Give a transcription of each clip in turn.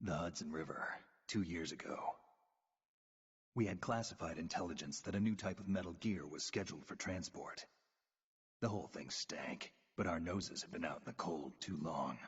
The Hudson River, 2 years ago. We had classified intelligence that a new type of metal gear was scheduled for transport. The whole thing stank, but our noses had been out in the cold too long.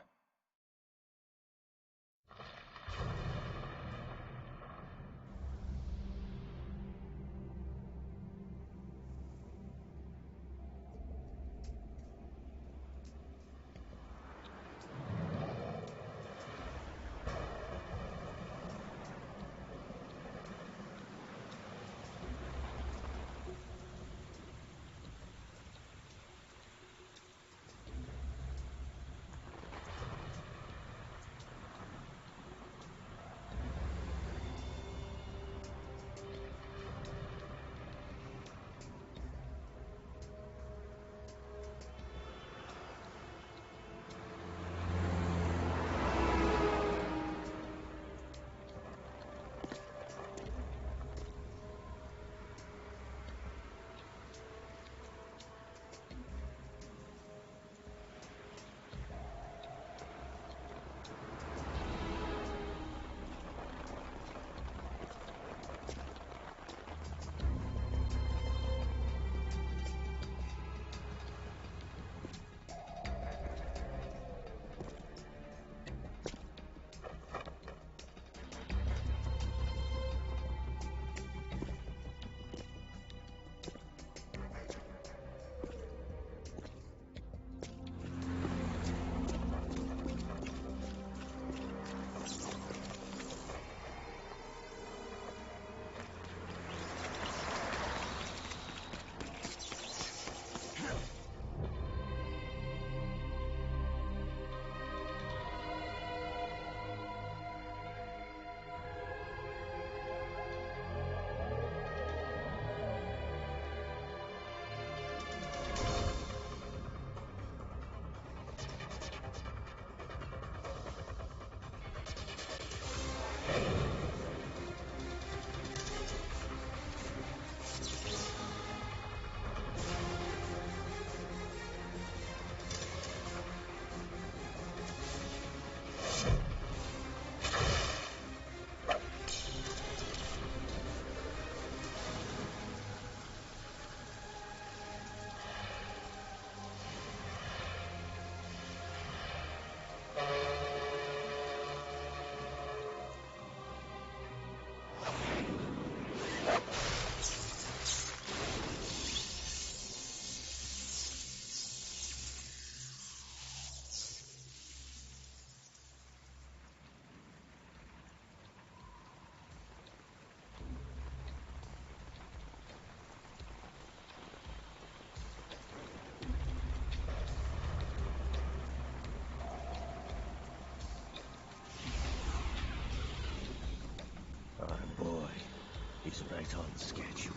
He's right on schedule.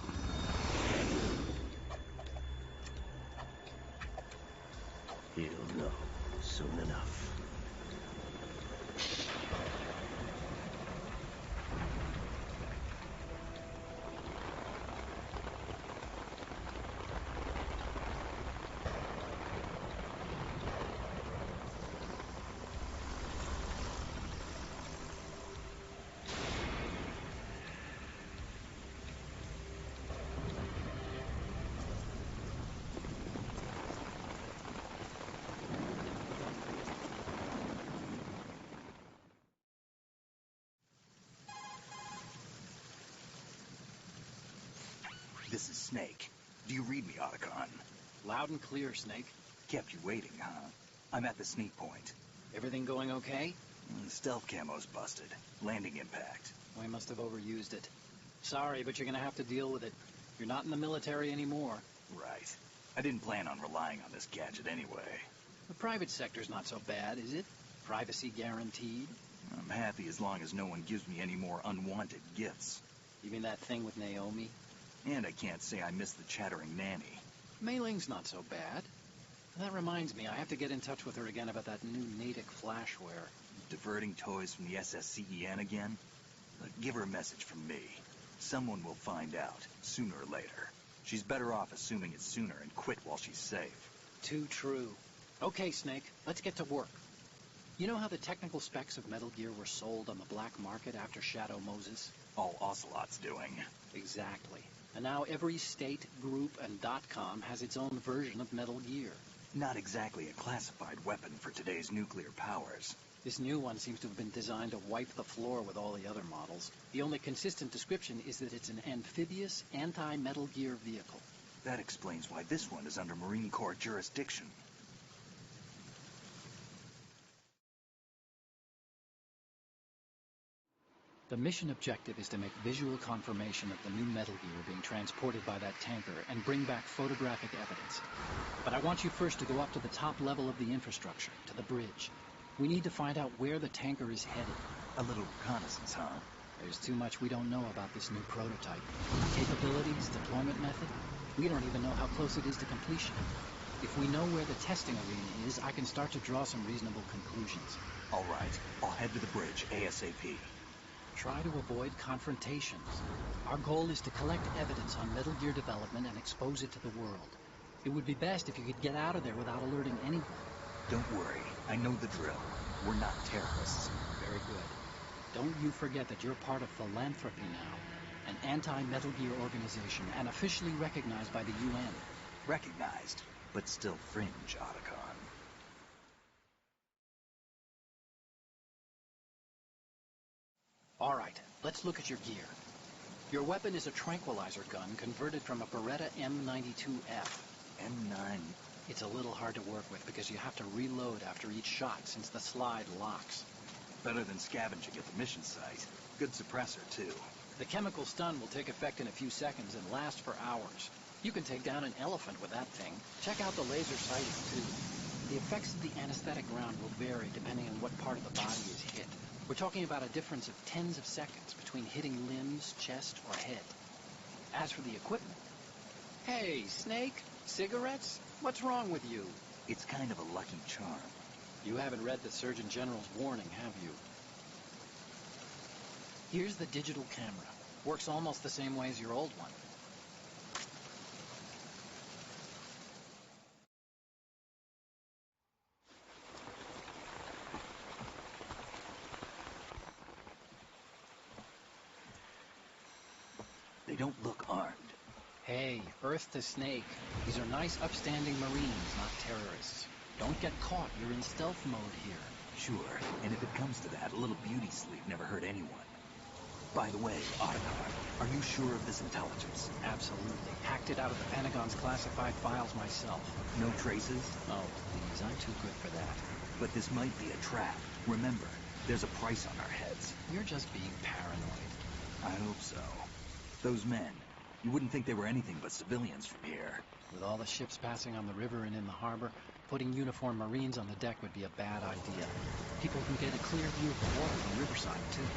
He'll know soon enough. This is Snake. Do you read me, Otacon? Loud and clear, Snake. Kept you waiting, huh? I'm at the sneak point. Everything going okay? The stealth camo's busted. Landing impact. We must have overused it. Sorry, but you're gonna have to deal with it. You're not in the military anymore. Right. I didn't plan on relying on this gadget anyway. The private sector's not so bad, is it? Privacy guaranteed? I'm happy as long as no one gives me any more unwanted gifts. You mean that thing with Naomi? And I can't say I miss the chattering nanny. Mei Ling's not so bad. That reminds me, I have to get in touch with her again about that new Natick flashware. Diverting toys from the SSCEN again? Give her a message from me. Someone will find out, sooner or later. She's better off assuming it sooner and quit while she's safe. Too true. Okay, Snake, let's get to work. You know how the technical specs of Metal Gear were sold on the black market after Shadow Moses? All Ocelot's doing. Exactly. And now every state, group, and .com has its own version of Metal Gear. Not exactly a classified weapon for today's nuclear powers. This new one seems to have been designed to wipe the floor with all the other models. The only consistent description is that it's an amphibious, anti-Metal Gear vehicle. That explains why this one is under Marine Corps jurisdiction. The mission objective is to make visual confirmation of the new Metal Gear being transported by that tanker and bring back photographic evidence. But I want you first to go up to the top level of the infrastructure, to the bridge. We need to find out where the tanker is headed. A little reconnaissance, huh? There's too much we don't know about this new prototype. Capabilities, deployment method. We don't even know how close it is to completion. If we know where the testing arena is, I can start to draw some reasonable conclusions. All right, I'll head to the bridge ASAP. Try to avoid confrontations. Our goal is to collect evidence on Metal Gear development and expose it to the world. It would be best if you could get out of there without alerting anyone. Don't worry, I know the drill. We're not terrorists. Very good. Don't you forget that you're part of Philanthropy now, an anti-Metal Gear organization and officially recognized by the UN. Recognized, but still fringe, Otacon. All right, let's look at your gear. Your weapon is a tranquilizer gun converted from a Beretta M92F. M9. It's a little hard to work with because you have to reload after each shot since the slide locks. Better than scavenging at the mission site. Good suppressor, too. The chemical stun will take effect in a few seconds and last for hours. You can take down an elephant with that thing. Check out the laser sighting, too. The effects of the anesthetic round will vary depending on what part of the body is hit. We're talking about a difference of tens of seconds between hitting limbs, chest, or head. As for the equipment... Hey, Snake? Cigarettes? What's wrong with you? It's kind of a lucky charm. You haven't read the Surgeon General's warning, have you? Here's the digital camera. Works almost the same way as your old one. They don't look armed. Hey, Earth to Snake. These are nice, upstanding Marines, not terrorists. Don't get caught. You're in stealth mode here. Sure, and if it comes to that, a little beauty sleep never hurt anyone. By the way, Otacon, are you sure of this intelligence? Absolutely. Hacked it out of the Pentagon's classified files myself. No traces? Oh, please, I'm too good for that. But this might be a trap. Remember, there's a price on our heads. You're just being paranoid. I hope so. Those men, you wouldn't think they were anything but civilians from here. With all the ships passing on the river and in the harbor, putting uniformed Marines on the deck would be a bad idea. People can get a clear view of the water from Riverside, too.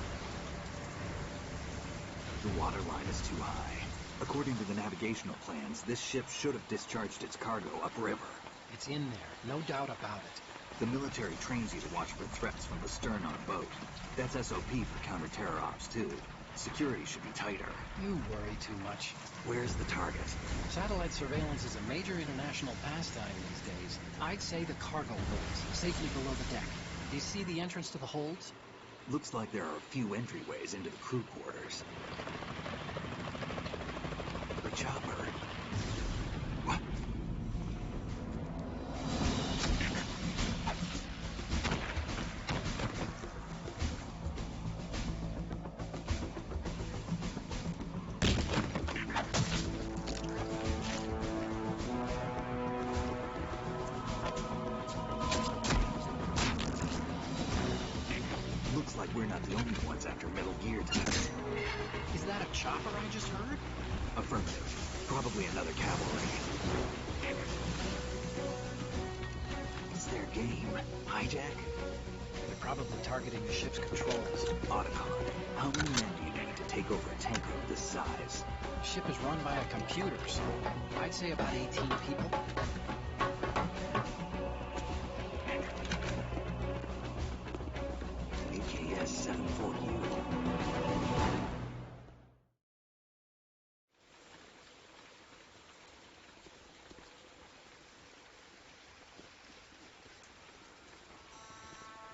The water line is too high. According to the navigational plans, this ship should have discharged its cargo upriver. It's in there, no doubt about it. The military trains you to watch for threats from the stern on a boat. That's SOP for counter-terror ops, too. Security should be tighter. You worry too much. Where's the target? Satellite surveillance is a major international pastime these days. I'd say the cargo holds, safely below the deck. Do you see the entrance to the holds? Looks like there are a few entryways into the crew quarters. The chopper. What? Looks like we're not the only ones after Metal Gear tonight. Is that a chopper I just heard? Affirmative. Probably another cavalry. It's their game. Hijack? They're probably targeting the ship's controls. Otacon, how many men do you need to take over a tanker of this size? The ship is run by a computer, so I'd say about 18 people. AKS 740.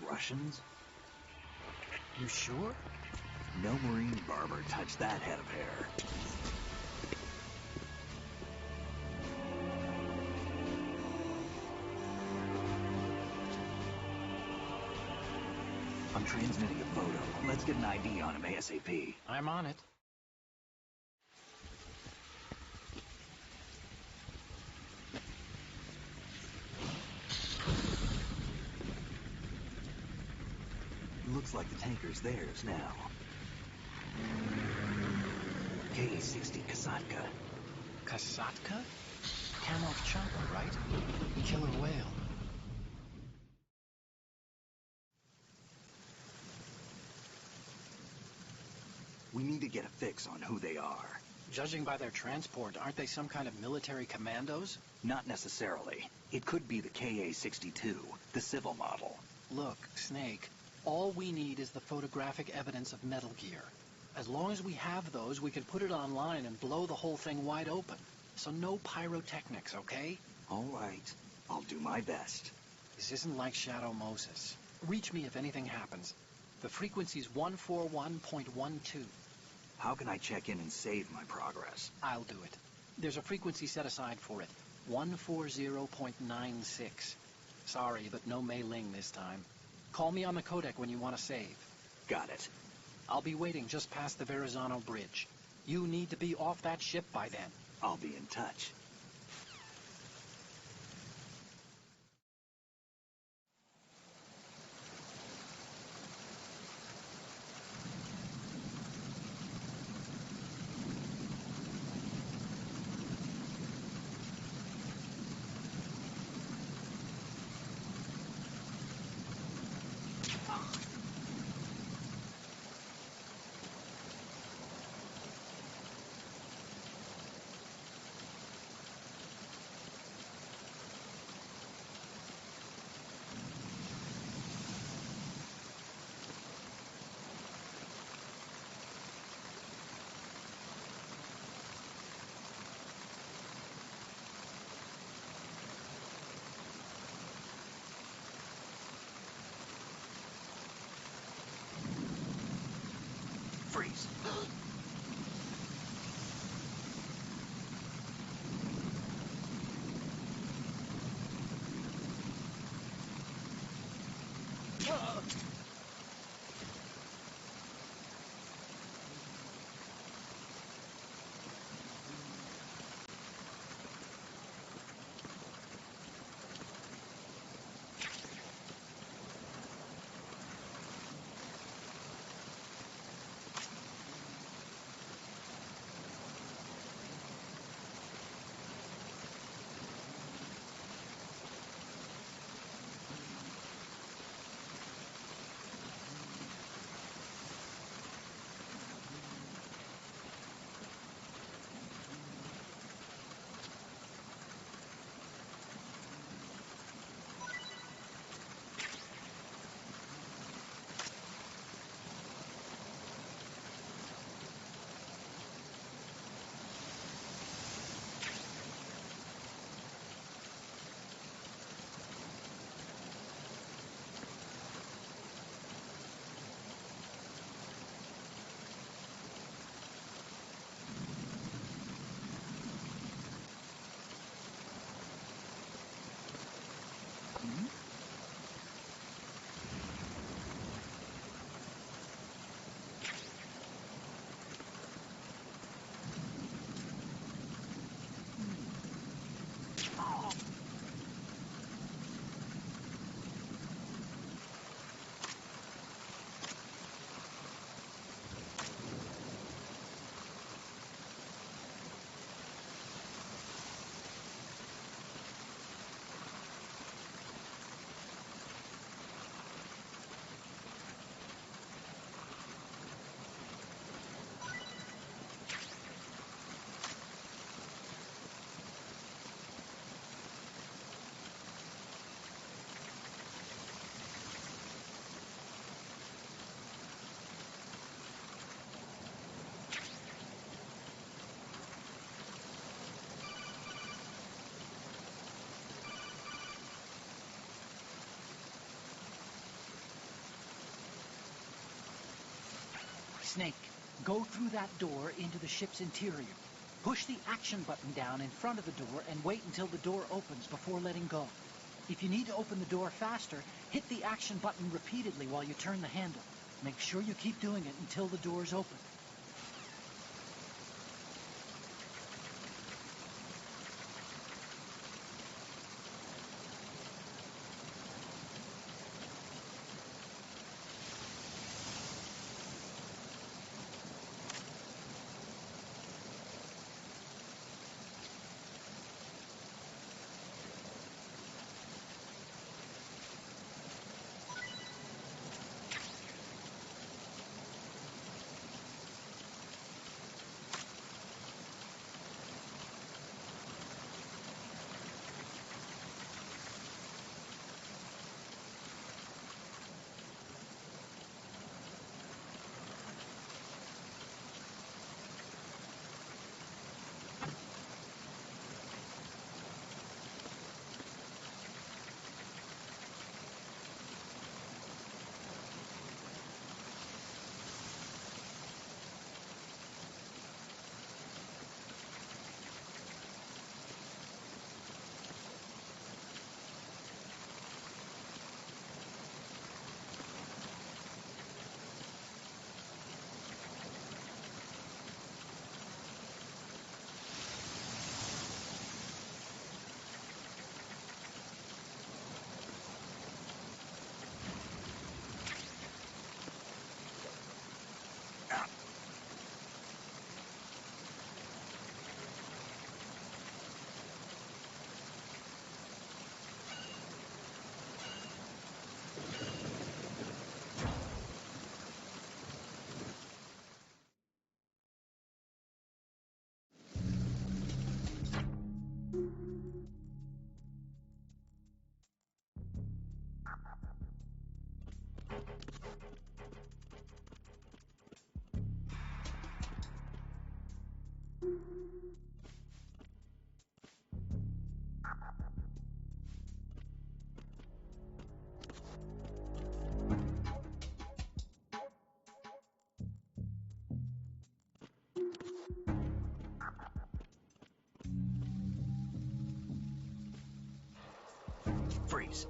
Right. Russians? You sure? No Marine barber touched that head of hair. I'm transmitting a photo. Let's get an ID on him ASAP. I'm on it. Looks like the tanker's theirs now. Ka-60 Kasatka. Kasatka? Kamov's chopper, right? Killer whale. We need to get a fix on who they are. Judging by their transport, aren't they some kind of military commandos? Not necessarily. It could be the Ka-62, the civil model. Look, Snake, all we need is the photographic evidence of Metal Gear. As long as we have those, we can put it online and blow the whole thing wide open. So no pyrotechnics, okay? All right. I'll do my best. This isn't like Shadow Moses. Reach me if anything happens. The frequency's 141.12. How can I check in and save my progress? I'll do it. There's a frequency set aside for it. 140.96. Sorry, but no Mei Ling this time. Call me on the codec when you want to save. Got it. I'll be waiting just past the Verrazano Bridge. You need to be off that ship by then. I'll be in touch. Freeze. Snake, go through that door into the ship's interior. Push the action button down in front of the door and wait until the door opens before letting go. If you need to open the door faster, hit the action button repeatedly while you turn the handle. Make sure you keep doing it until the door's open. Freeze.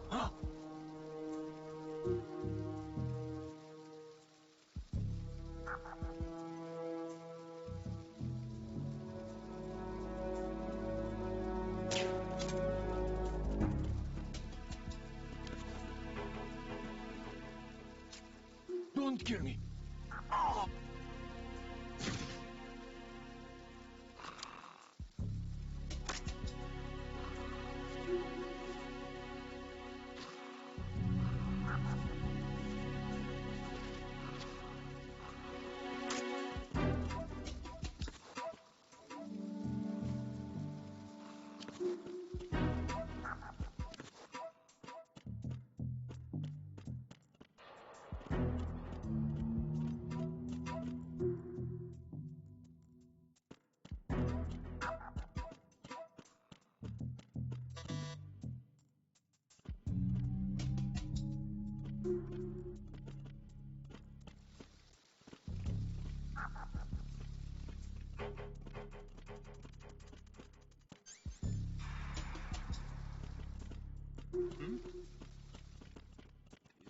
Don't kill me.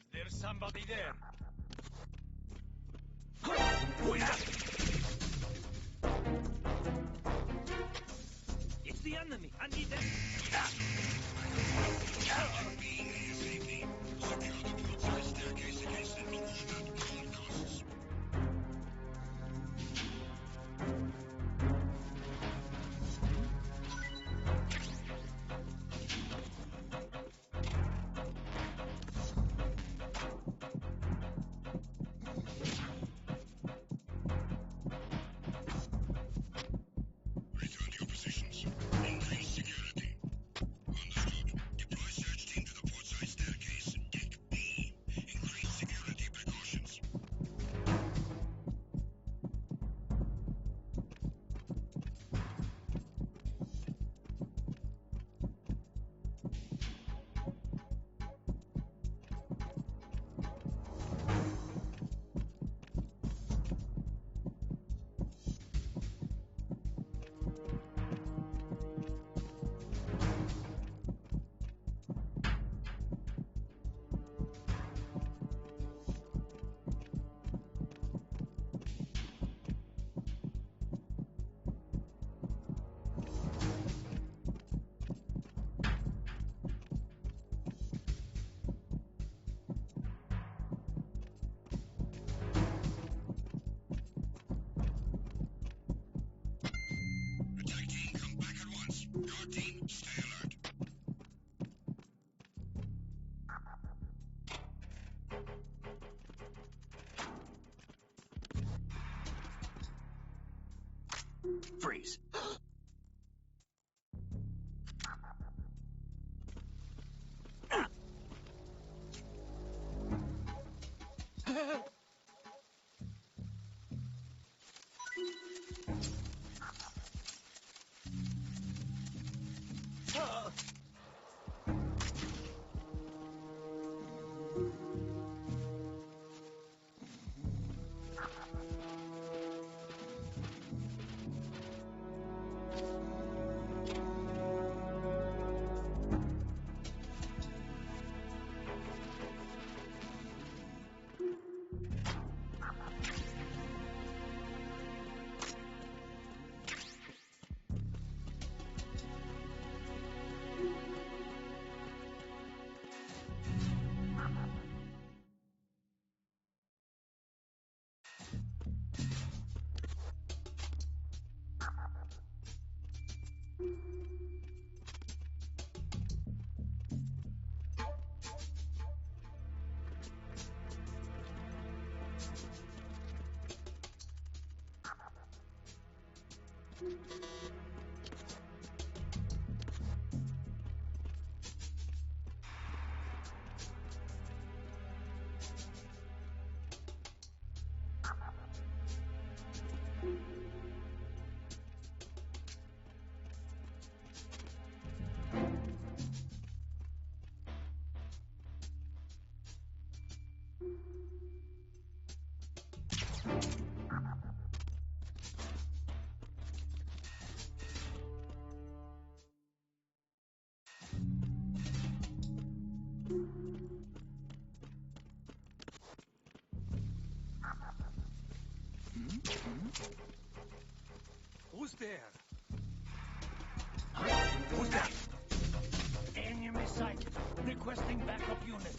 Is there somebody there? It's the enemy. I need them. Return to your positions. Increase security. Understood. Deploy search team to Freeze. Who's there? Who's that? Enemy sighted. Requesting backup unit.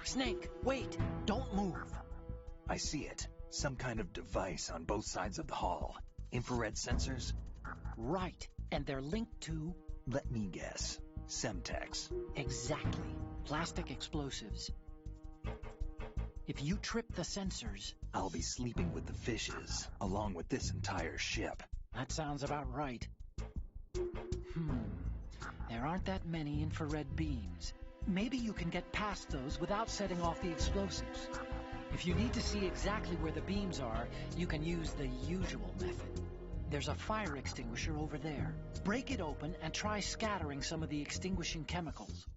Snake, wait! Don't move! I see it. Some kind of device on both sides of the hall. Infrared sensors? Right, and they're linked to... Let me guess. Semtex. Exactly. Plastic explosives. If you trip the sensors... I'll be sleeping with the fishes, along with this entire ship. That sounds about right. There aren't that many infrared beams. Maybe you can get past those without setting off the explosives. If you need to see exactly where the beams are, you can use the usual method. There's a fire extinguisher over there. Break it open and try scattering some of the extinguishing chemicals.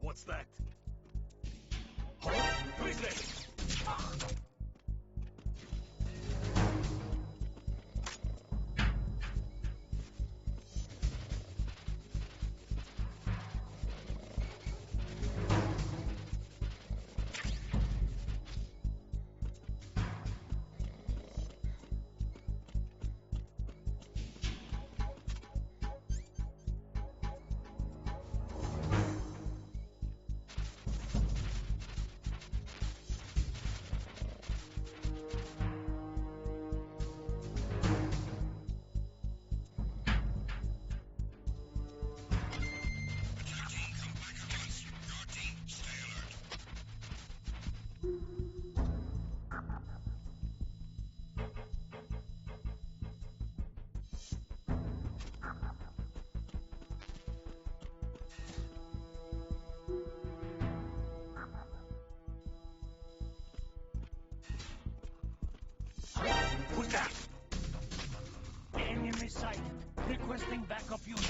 What's that? Huh? Who is that? Enemy sighted. Requesting backup unit.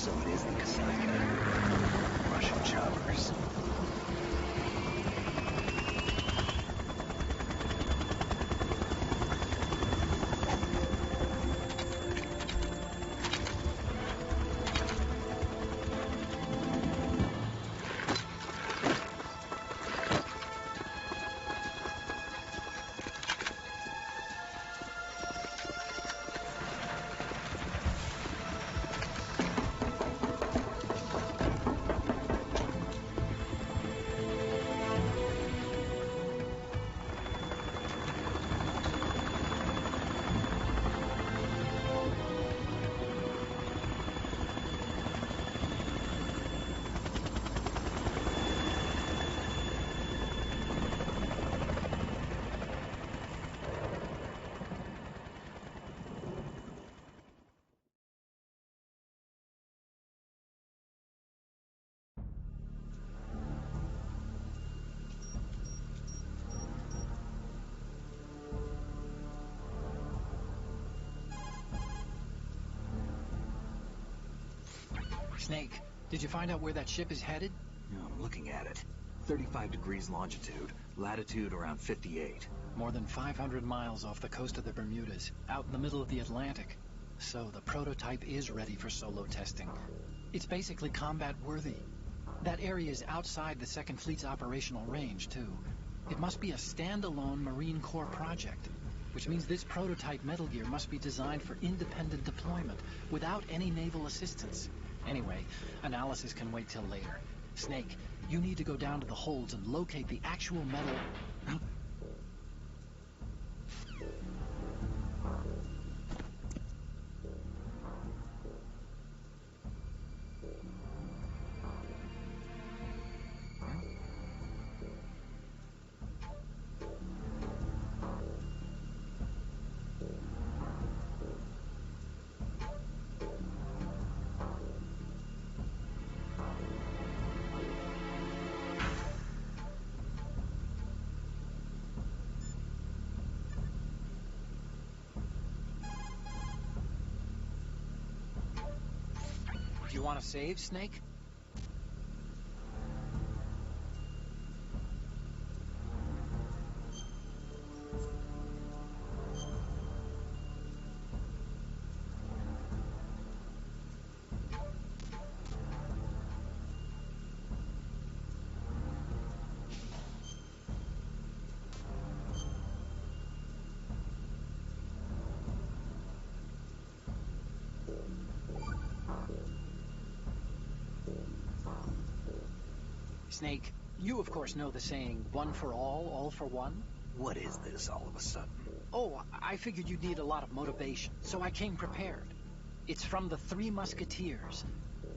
So it is the Kasaka. Russian choppers. Snake, did you find out where that ship is headed? I'm looking at it. 35 degrees longitude, latitude around 58. More than 500 miles off the coast of the Bermudas, out in the middle of the Atlantic. So the prototype is ready for solo testing. It's basically combat worthy. That area is outside the Second Fleet's operational range, too. It must be a standalone Marine Corps project, which means this prototype Metal Gear must be designed for independent deployment, without any naval assistance. Anyway, analysis can wait till later. Snake, you need to go down to the holds and locate the actual metal... You want to save, Snake? Snake, you of course know the saying, one for all for one? What is this all of a sudden? Oh, I figured you'd need a lot of motivation, so I came prepared. It's from the Three Musketeers.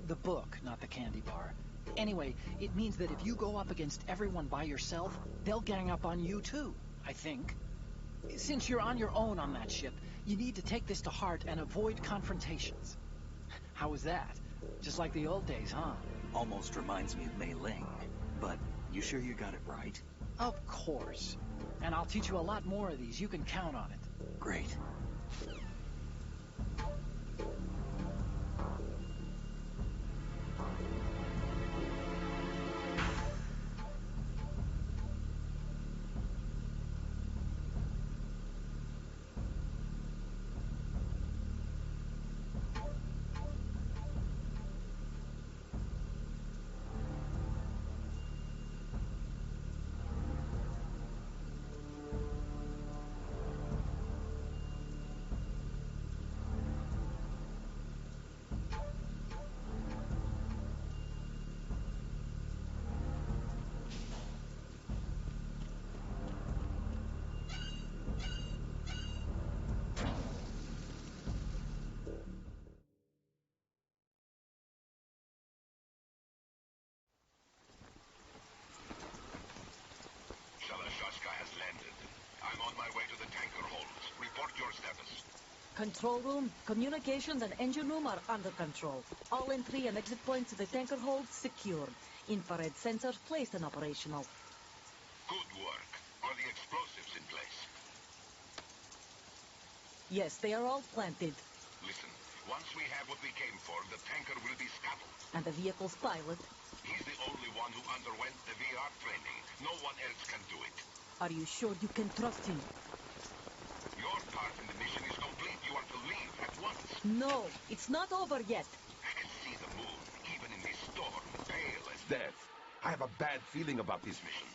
The book, not the candy bar. Anyway, it means that if you go up against everyone by yourself, they'll gang up on you too, I think. Since you're on your own on that ship, you need to take this to heart and avoid confrontations. How was that? Just like the old days, huh? Almost reminds me of Mei Ling. But you sure you got it right? Of course. And I'll teach you a lot more of these. You can count on it. Great. I'm on my way to the tanker holds. Report your status. Control room, communications, and engine room are under control. All entry and exit points to the tanker hold secured. Infrared sensors placed and operational. Good work. Are the explosives in place? Yes, they are all planted. Listen, once we have what we came for, the tanker will be scuttled. And the vehicle's pilot? He's the only one who underwent the VR training. No one else can do it. Are you sure you can trust him? Your part in the mission is complete. You are to leave at once. No, it's not over yet. I can see the moon, even in this storm, pale as death. I have a bad feeling about this mission.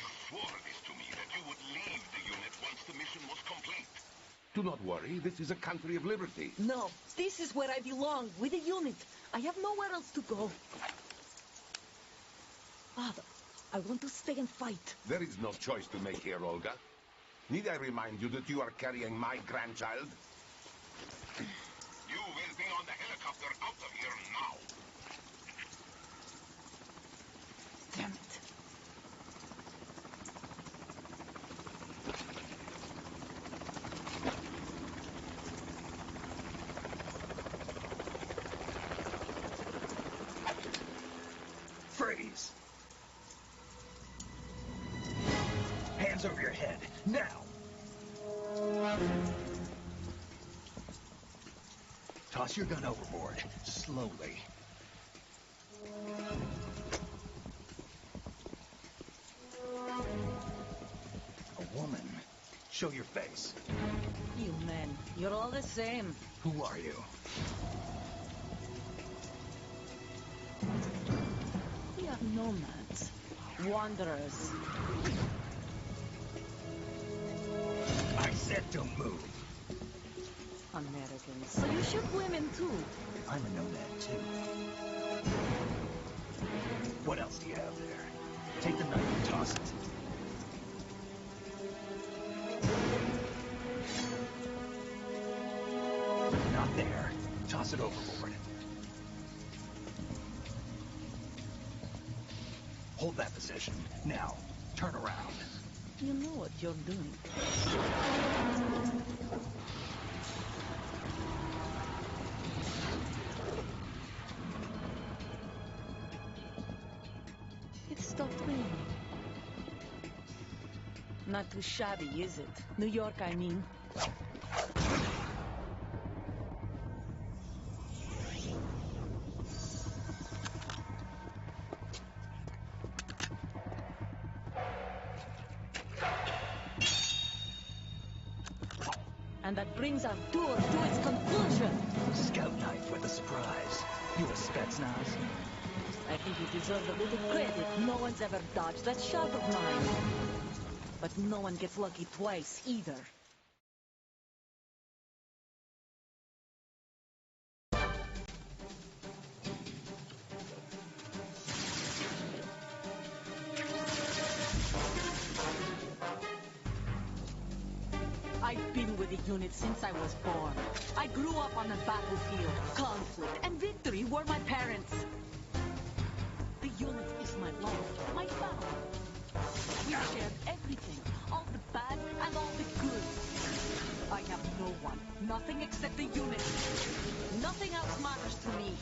You swore this to me, that you would leave the unit once the mission was complete. Do not worry, this is a country of liberty. No, this is where I belong, with the unit. I have nowhere else to go. Father, I want to stay and fight. There is no choice to make here, Olga. Need I remind you that you are carrying my grandchild? You will be on the helicopter out of here now. Damn it. Freeze! Hands over your head, now! Toss your gun overboard, slowly. A woman. Show your face. You men, you're all the same. Who are you? We are nomads. Wanderers. I said don't move. Americans. So you shoot women too. I'm a nomad too. What else do you have there? Take the knife and toss it. Not there. Toss it overboard. Hold that position. Now, turn around. You know what you're doing. It stopped raining. Not too shabby, is it? New York, I mean. And that brings our tour to its conclusion. Scout knife with a surprise. You a Spetsnaz? I think you deserve a little credit. No one's ever dodged that shot of mine. But no one gets lucky twice, either. I've been with the unit since I was born. I grew up on the battlefield. Conflict and victory were my parents. The unit is my life, my family. We shared everything, all the bad and all the good. I have no one, nothing except the unit. Nothing else matters to me.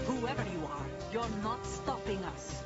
Whoever you are, you're not stopping us.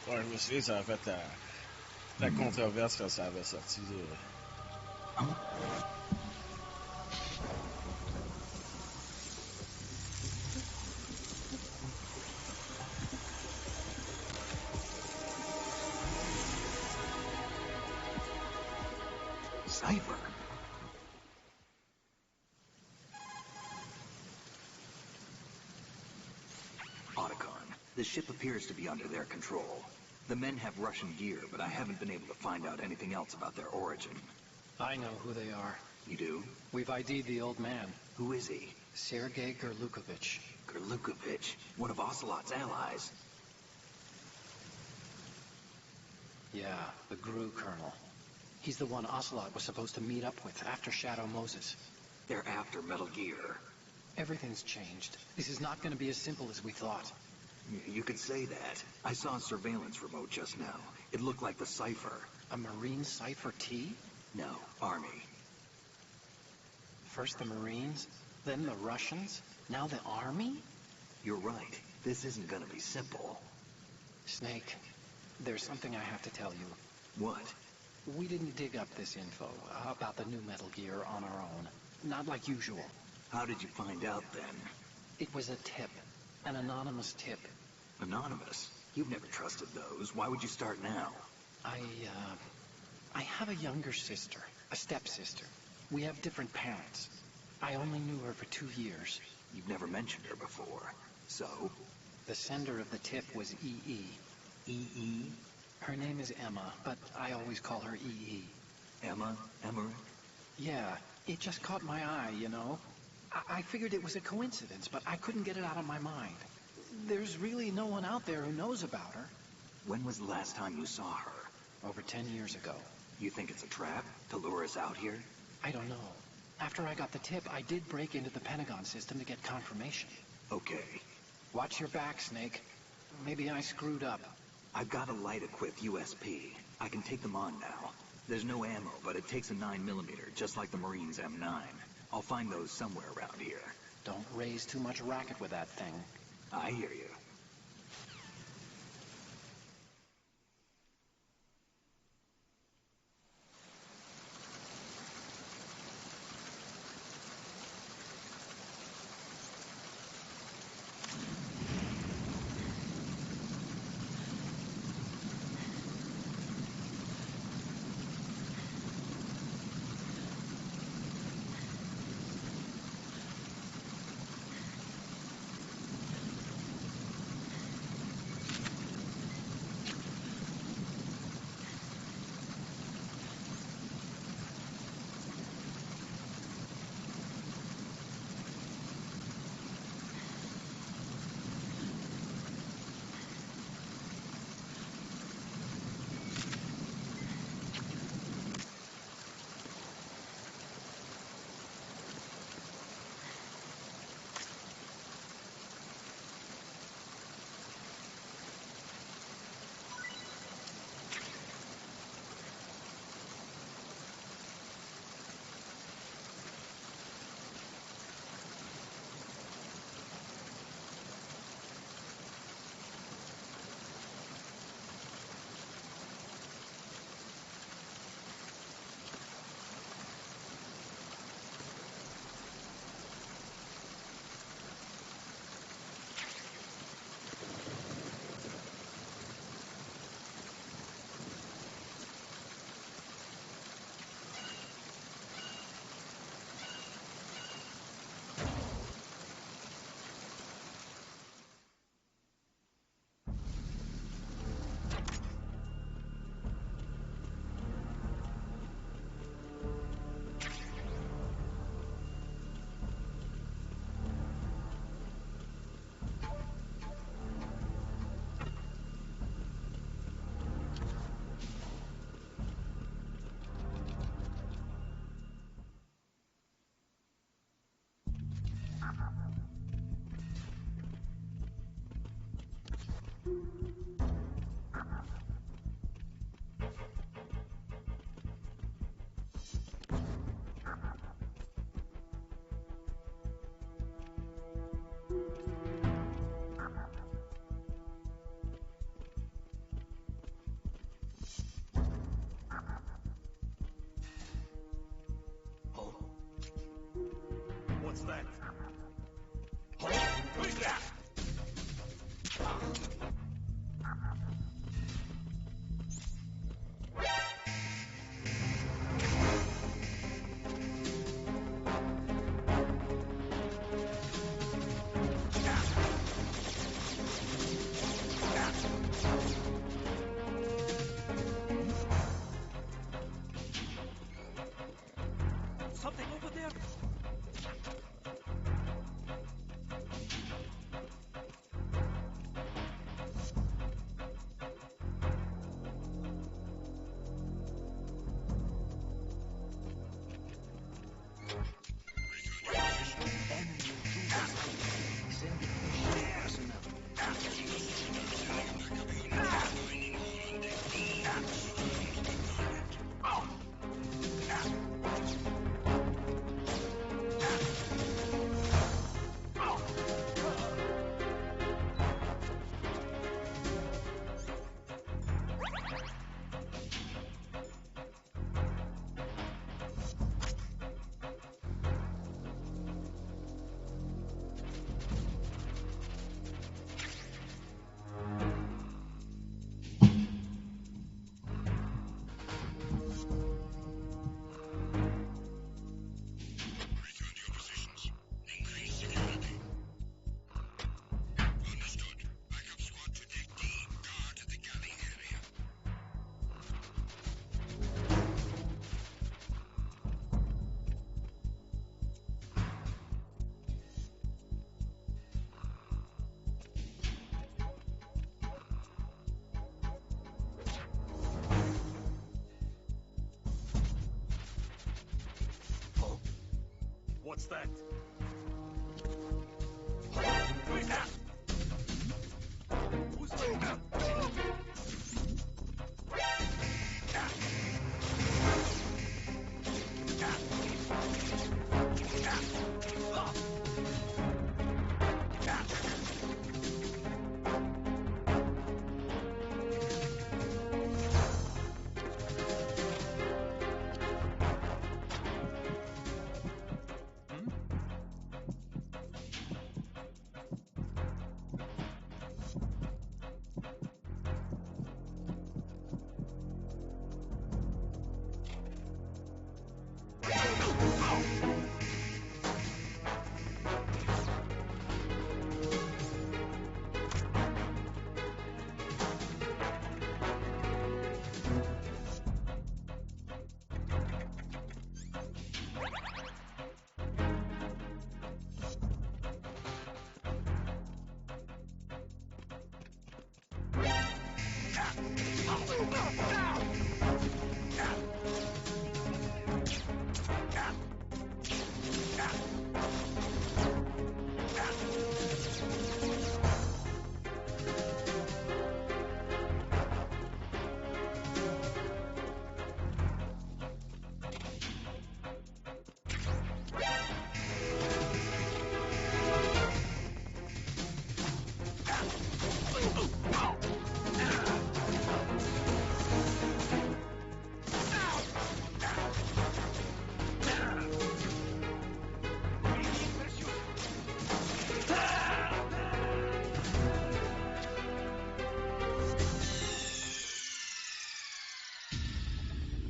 Ouais, je me souviens, ça a fait la controverse quand ça avait sorti. Cypher. Otacon, the ship appears to be under their control. The men have Russian gear, but I haven't been able to find out anything else about their origin. I know who they are. You do? We've ID'd the old man. Who is he? Sergei Gerlukovich. Gerlukovich, one of Ocelot's allies. Yeah, the GRU colonel. He's the one Ocelot was supposed to meet up with after Shadow Moses. They're after Metal Gear. Everything's changed. This is not going to be as simple as we thought. You could say that. I saw a surveillance remote just now. It looked like the Cypher. A Marine Cypher T? No, Army. First the Marines, then the Russians, now the Army? You're right. This isn't gonna be simple. Snake, there's something I have to tell you. What? We didn't dig up this info about the new Metal Gear on our own. Not like usual. How did you find out then? It was a tip. An anonymous tip. Anonymous? You've never trusted those. Why would you start now? I have a younger sister, a stepsister. We have different parents. I only knew her for 2 years. You've never mentioned her before. So? The sender of the tip was E.E. E.E.? Her name is Emma, but I always call her E.E. Emma? Emmerich? Yeah, it just caught my eye, you know? I figured it was a coincidence, but I couldn't get it out of my mind. There's really no one out there who knows about her. When was the last time you saw her? Over 10 years ago. You think it's a trap? To lure us out here? I don't know. After I got the tip, I did break into the Pentagon system to get confirmation. Okay. Watch your back, Snake. Maybe I screwed up. I've got a light-equipped USP. I can take them on now. There's no ammo, but it takes a 9mm, just like the Marines' M9. I'll find those somewhere around here. Don't raise too much racket with that thing. I hear you. What's that? Who's that?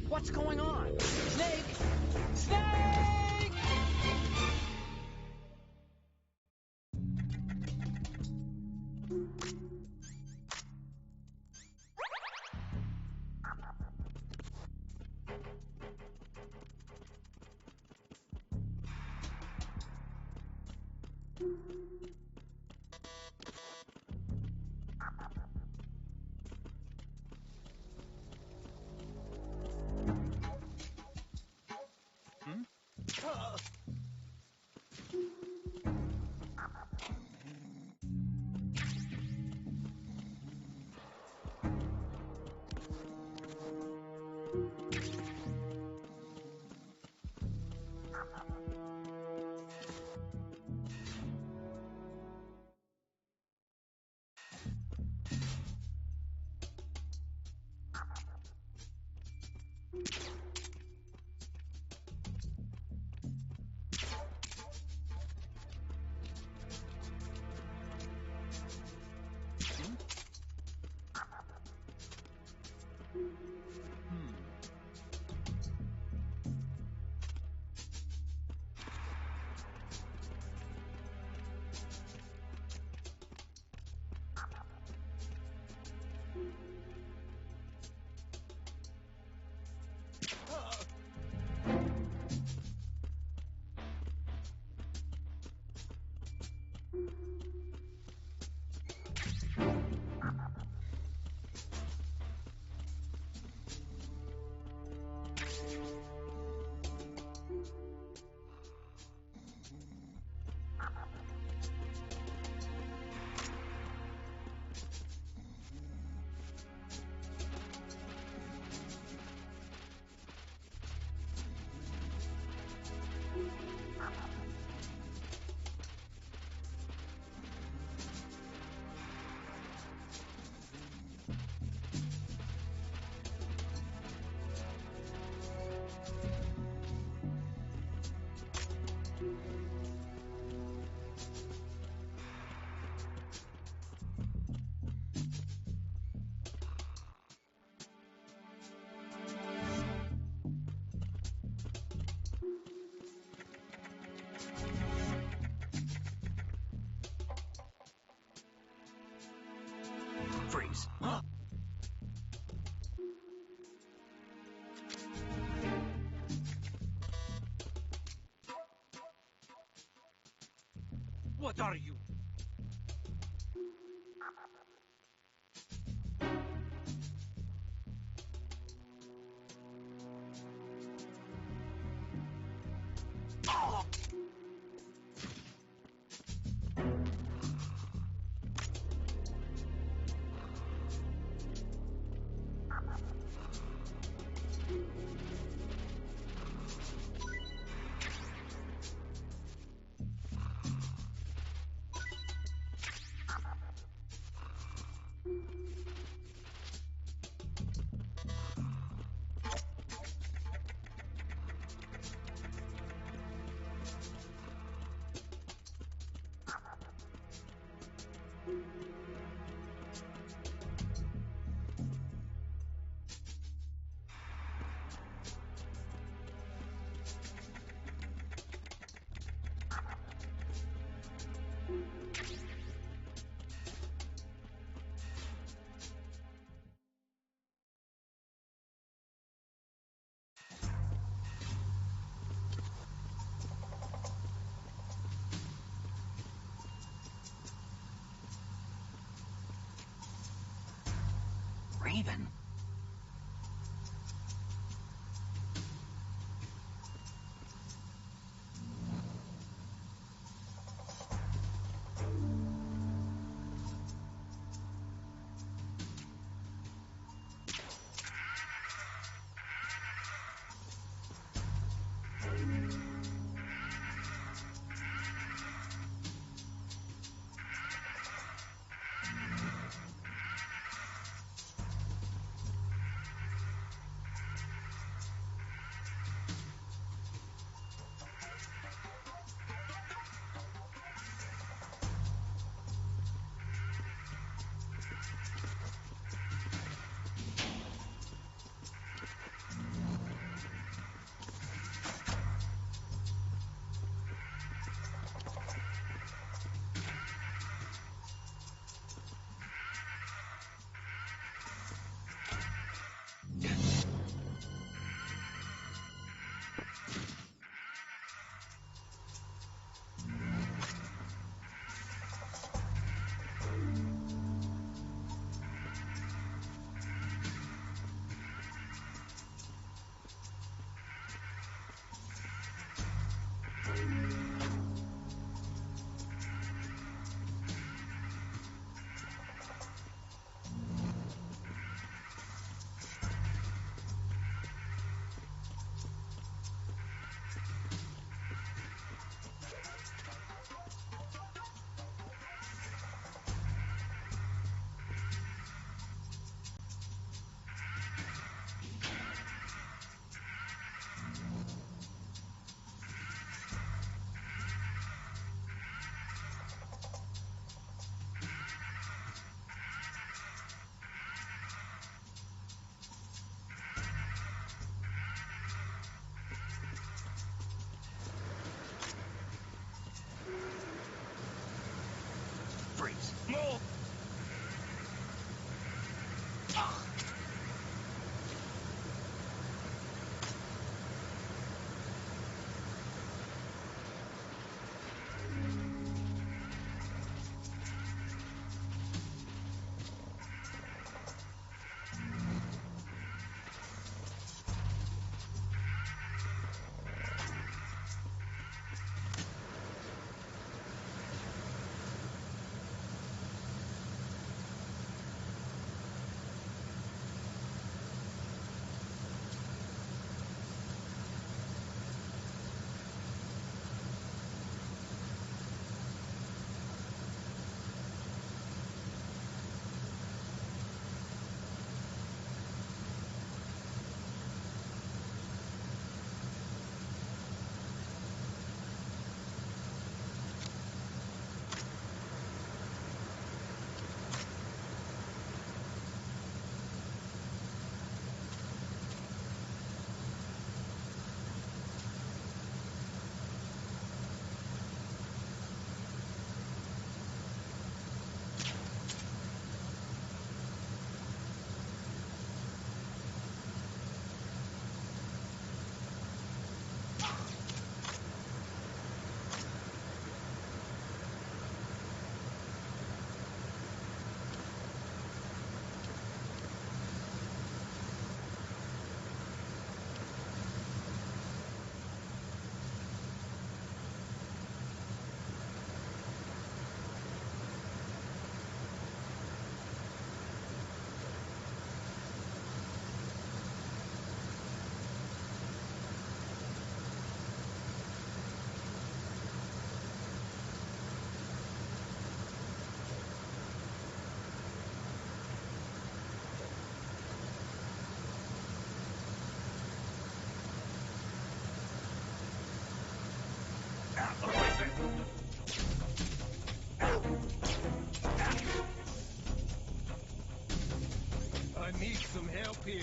What's going on? Snake! Snake! Freeze. What are you? Raven. Freeze. Move! I need some help here.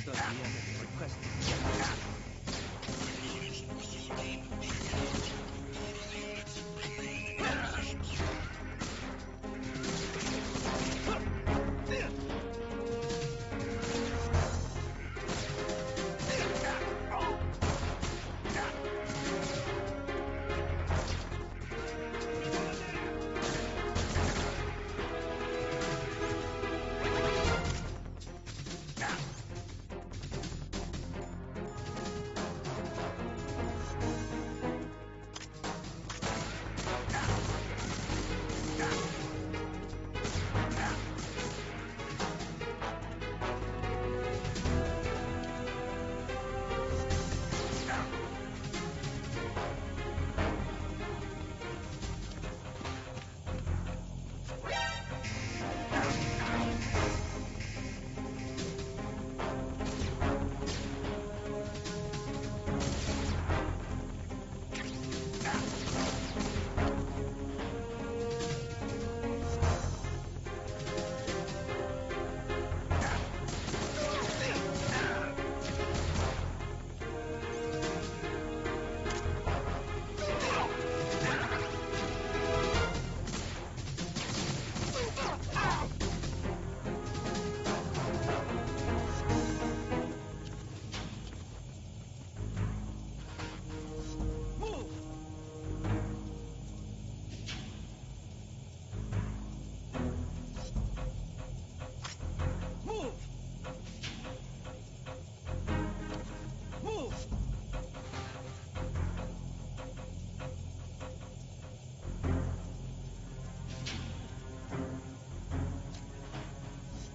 Does the enemy request?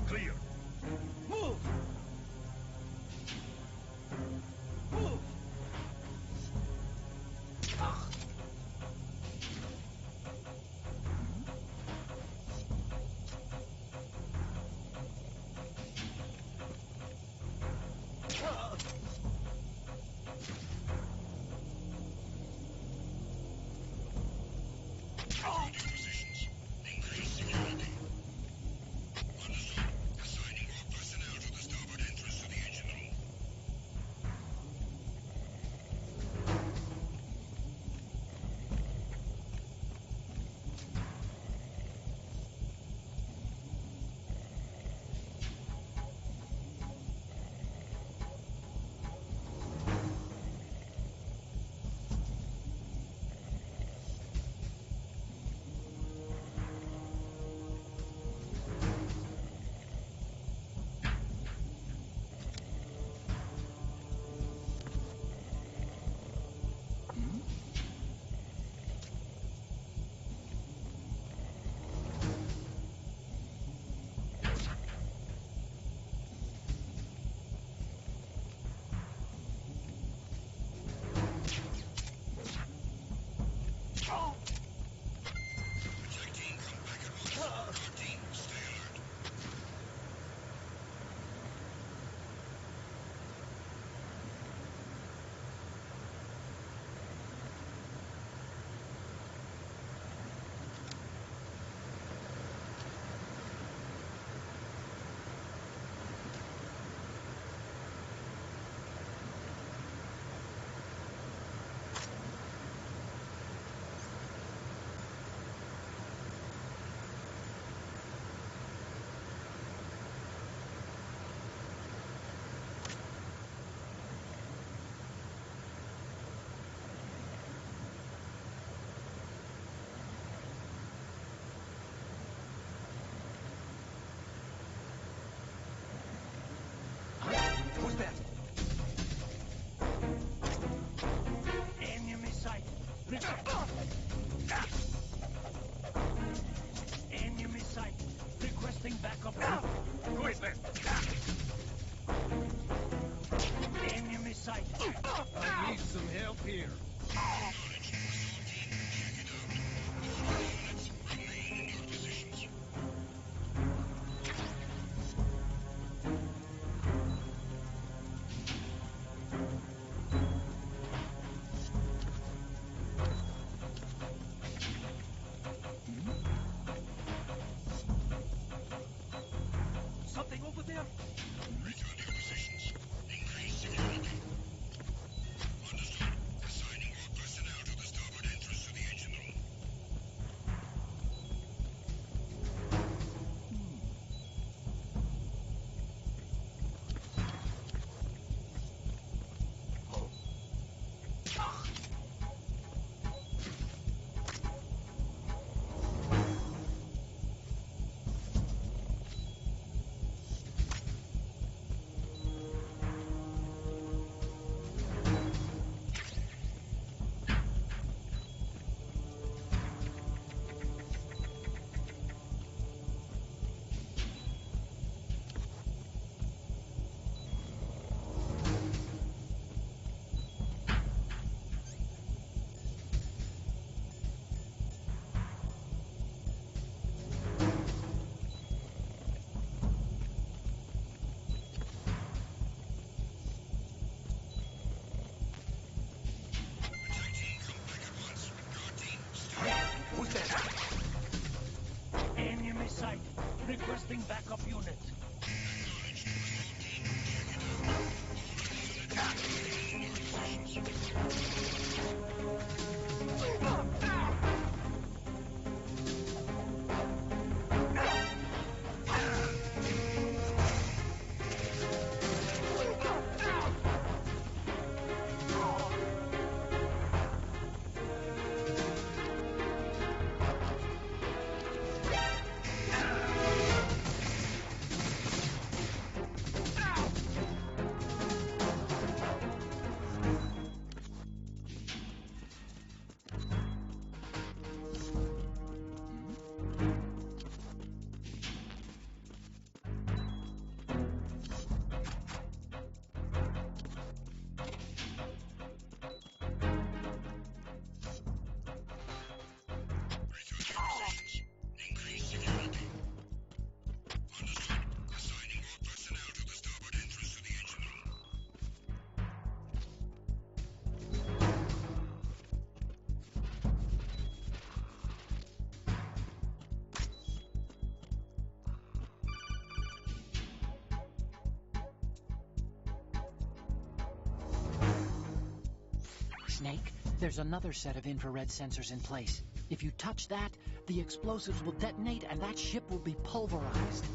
Clear. Move! Move! Who's that? Enemy sight! Enemy sight! Requesting backup. Who is that? Enemy sight! I need some help here. Something over there? Return to your positions. Requesting backup unit. Snake, there's another set of infrared sensors in place. If you touch that, the explosives will detonate and that ship will be pulverized.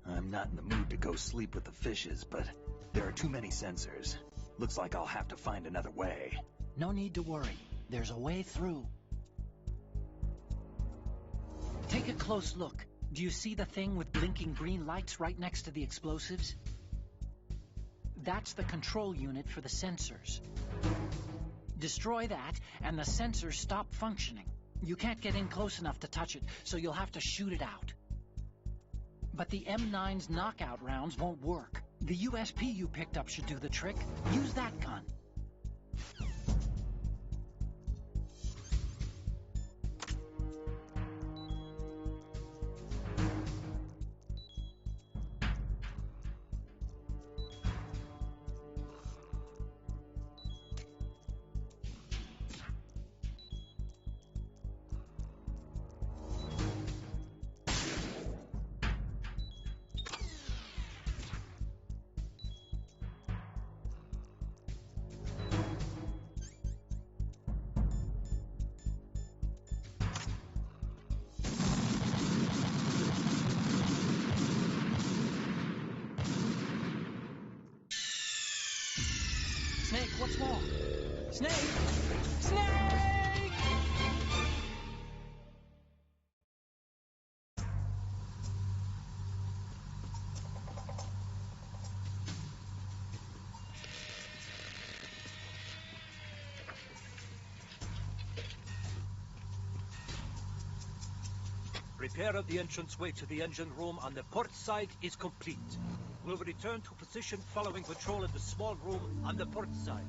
I'm not in the mood to go sleep with the fishes, but there are too many sensors. Looks like I'll have to find another way. No need to worry. There's a way through. Take a close look. Do you see the thing with blinking green lights right next to the explosives? That's the control unit for the sensors. Destroy that, and the sensors stop functioning. You can't get in close enough to touch it, so you'll have to shoot it out. But the M9's knockout rounds won't work. The USP you picked up should do the trick. Use that gun. Snake, what's wrong? Snake! Snake! Repair of the entranceway to the engine room on the port side is complete. We'll return to position following patrol of the small room on the port side.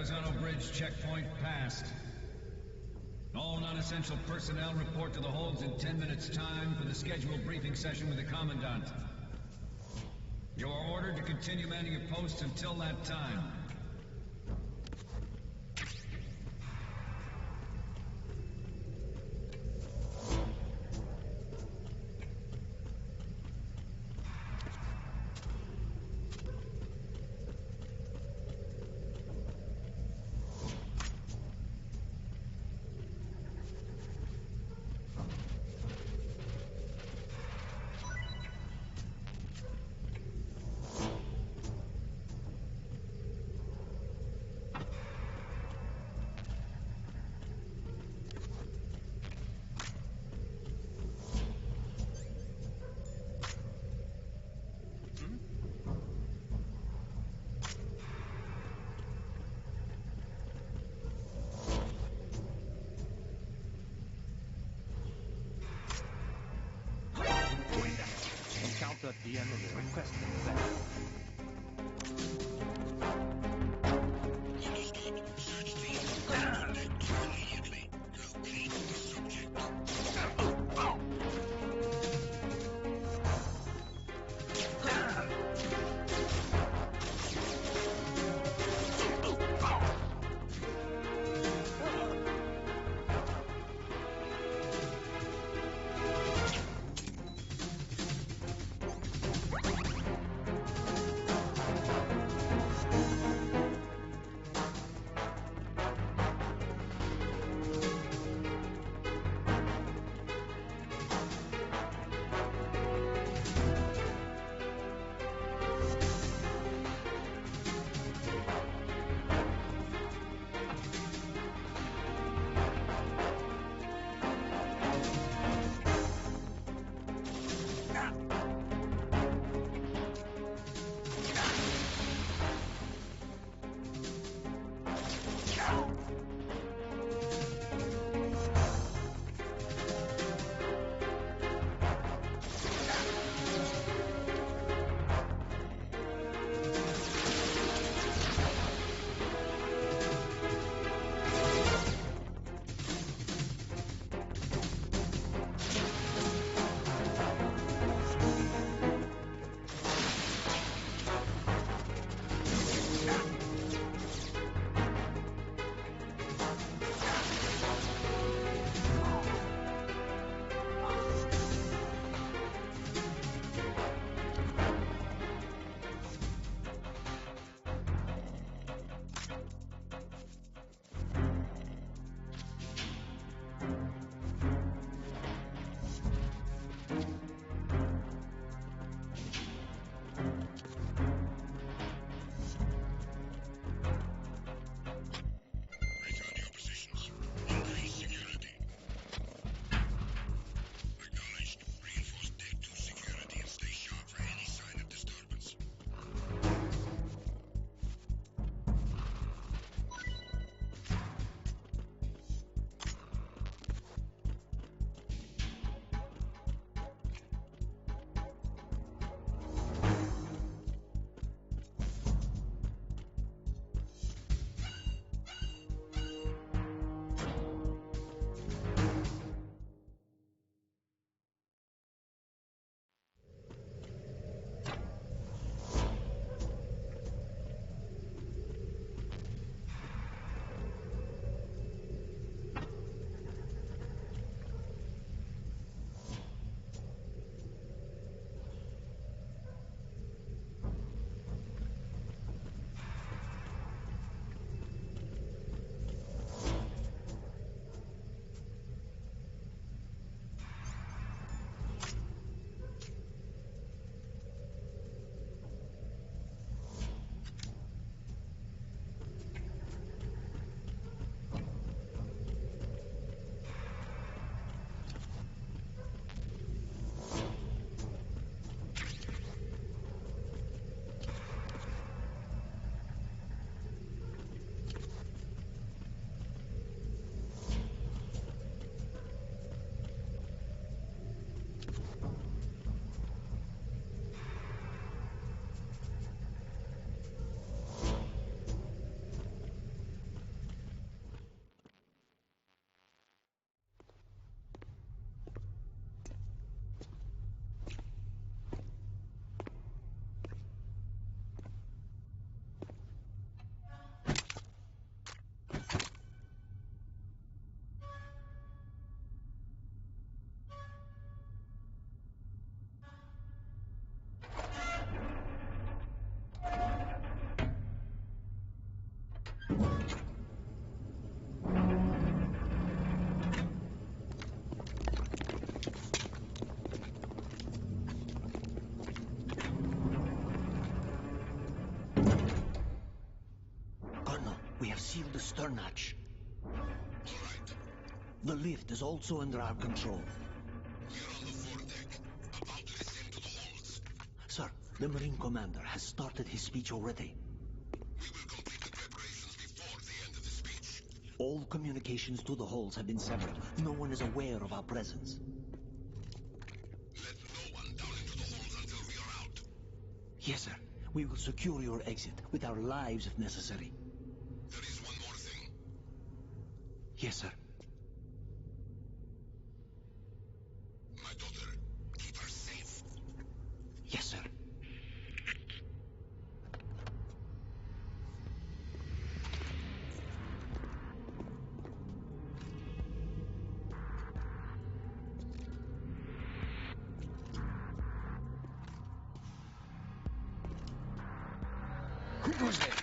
Horizontal bridge checkpoint passed. All non-essential personnel report to the holds in 10 minutes' time for the scheduled briefing session with the Commandant. You are ordered to continue manning your posts until that time. Encounter at the end of the request event. Colonel, we have sealed the stern hatch. All right. The lift is also under our control. We're on the foredeck, about to descend to the holds. Sir, the Marine Commander has started his speech already. We will complete the preparations before the end of the speech. All communications to the halls have been severed. No one is aware of our presence. Let no one down into the holds until we are out. Yes, sir. We will secure your exit with our lives if necessary. There is one more thing. Yes, sir. My daughter, keep her safe. Yes, sir. Who goes there?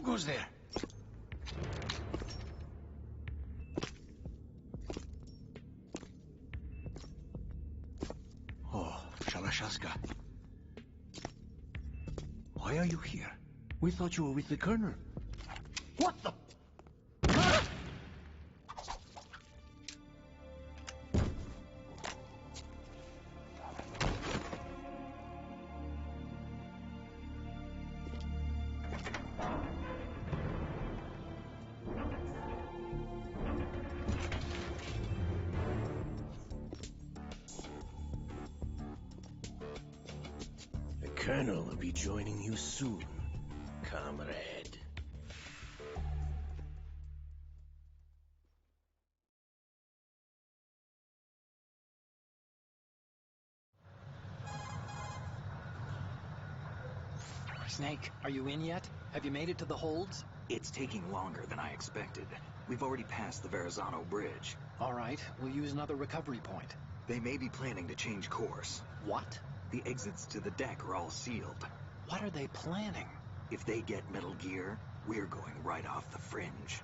goes there? Oh, Shalashashka. Why are you here? We thought you were with the Colonel. What the? The Colonel will be joining you soon, comrade. Snake, are you in yet? Have you made it to the holds? It's taking longer than I expected. We've already passed the Verrazano Bridge. All right, we'll use another recovery point. They may be planning to change course. What? The exits to the deck are all sealed. What are they planning? If they get Metal Gear, we're going right off the fringe.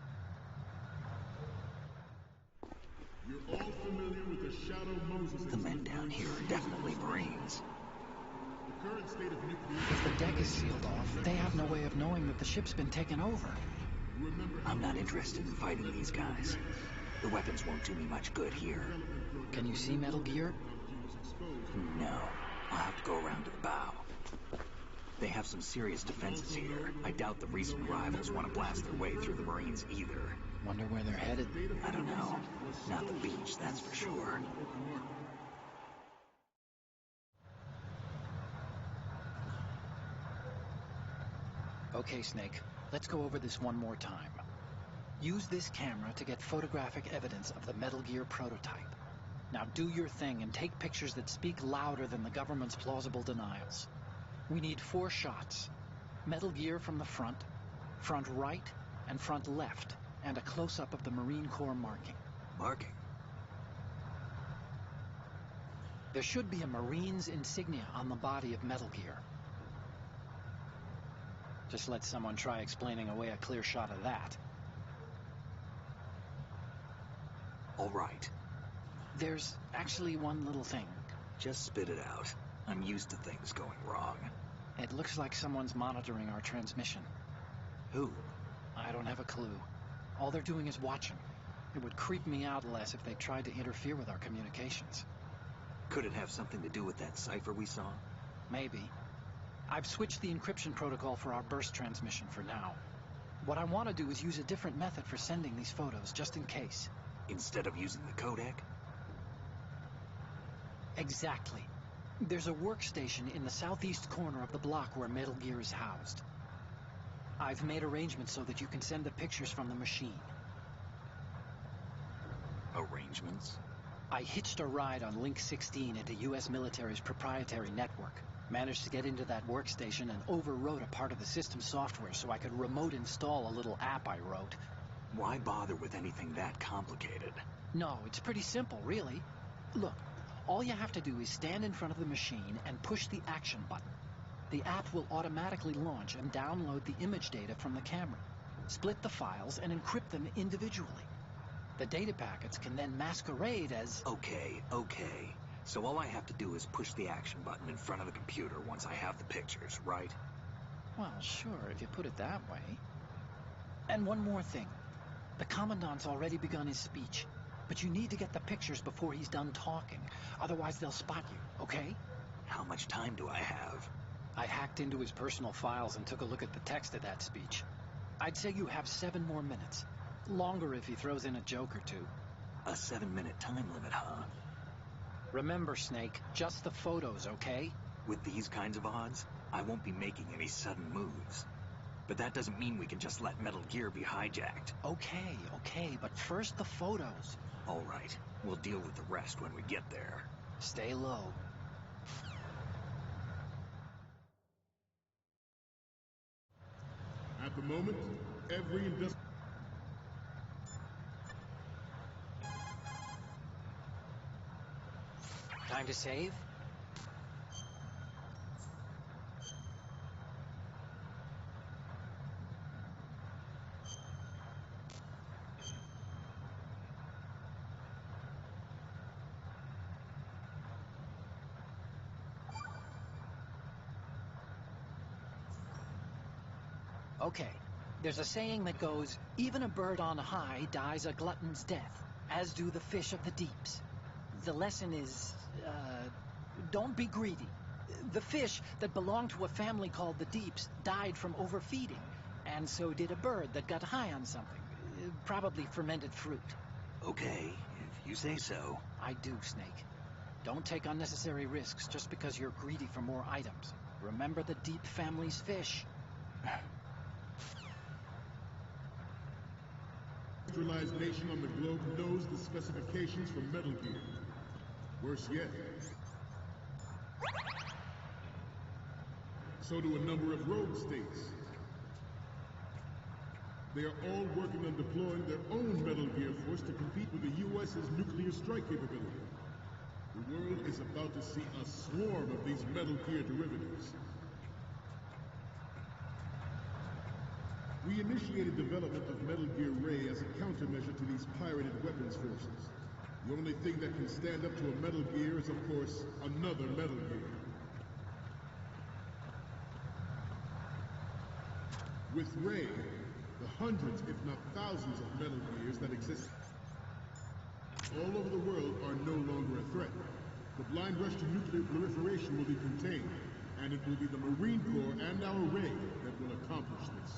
You're all familiar with the Shadow Moses. The men down here are definitely Marines. The current state of nuclear... If the deck is sealed off, they have no way of knowing that the ship's been taken over. I'm not interested in fighting these guys. The weapons won't do me much good here. Can you see Metal Gear? No. I'll have to go around to the bow. They have some serious defenses here. I doubt the recent rivals want to blast their way through the Marines either. Wonder where they're headed? I don't know. Not the beach, that's for sure. Okay, Snake. Let's go over this one more time. Use this camera to get photographic evidence of the Metal Gear prototype. Now do your thing and take pictures that speak louder than the government's plausible denials. We need 4 shots. Metal Gear from the front right, and front left, and a close-up of the Marine Corps marking. Marking? There should be a Marine's insignia on the body of Metal Gear. Just let someone try explaining away a clear shot of that. All right. There's actually one little thing. Just spit it out. I'm used to things going wrong. It looks like someone's monitoring our transmission. Who? I don't have a clue. All they're doing is watching. It would creep me out less if they tried to interfere with our communications. Could it have something to do with that cipher we saw? Maybe. I've switched the encryption protocol for our burst transmission for now. What I want to do is use a different method for sending these photos, just in case. Instead of using the codec? Exactly. There's a workstation in the southeast corner of the block where Metal Gear is housed. I've made arrangements so that you can send the pictures from the machine. Arrangements? I hitched a ride on Link 16 into U.S. military's proprietary network. Managed to get into that workstation and overwrote a part of the system software so I could remote install a little app I wrote. Why bother with anything that complicated? No, it's pretty simple, really. Look, all you have to do is stand in front of the machine and push the action button. The app will automatically launch and download the image data from the camera, split the files, and encrypt them individually. The data packets can then masquerade as... Okay. So all I have to do is push the action button in front of the computer once I have the pictures, right? Well, sure, if you put it that way. And one more thing. The Commandant's already begun his speech, but you need to get the pictures before he's done talking. Otherwise, they'll spot you, okay? How much time do I have? I hacked into his personal files and took a look at the text of that speech. I'd say you have 7 more minutes. Longer if he throws in a joke or two. A 7-minute time limit, huh? Remember, Snake, just the photos, okay? With these kinds of odds, I won't be making any sudden moves. But that doesn't mean we can just let Metal Gear be hijacked. Okay, but first the photos. All right, we'll deal with the rest when we get there. Stay low. At the moment, every Time to save? Okay. There's a saying that goes, even a bird on high dies a glutton's death, as do the fish of the deeps. The lesson is, don't be greedy. The fish that belonged to a family called the Deeps died from overfeeding, and so did a bird that got high on something, probably fermented fruit. Okay, if you say so. I do, Snake. Don't take unnecessary risks just because you're greedy for more items. Remember the Deep family's fish. Industrialized nation on the globe knows the specifications for Metal Gear. Worse yet, so do a number of rogue states. They are all working on deploying their own Metal Gear force to compete with the U.S.'s nuclear strike capability. The world is about to see a swarm of these Metal Gear derivatives. We initiated development of Metal Gear Ray as a countermeasure to these pirated weapons forces. The only thing that can stand up to a Metal Gear is, of course, another Metal Gear. With Ray, the hundreds, if not thousands, of Metal Gears that exist all over the world are no longer a threat. The blind rush to nuclear proliferation will be contained, and it will be the Marine Corps and our Ray that will accomplish this.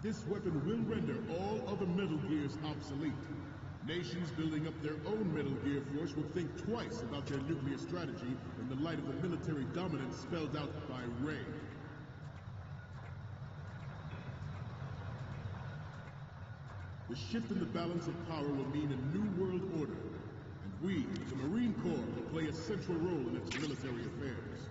This weapon will render all other Metal Gears obsolete. Nations building up their own Metal Gear force will think twice about their nuclear strategy in the light of the military dominance spelled out by Ray. The shift in the balance of power will mean a new world order, and we, the Marine Corps, will play a central role in its military affairs.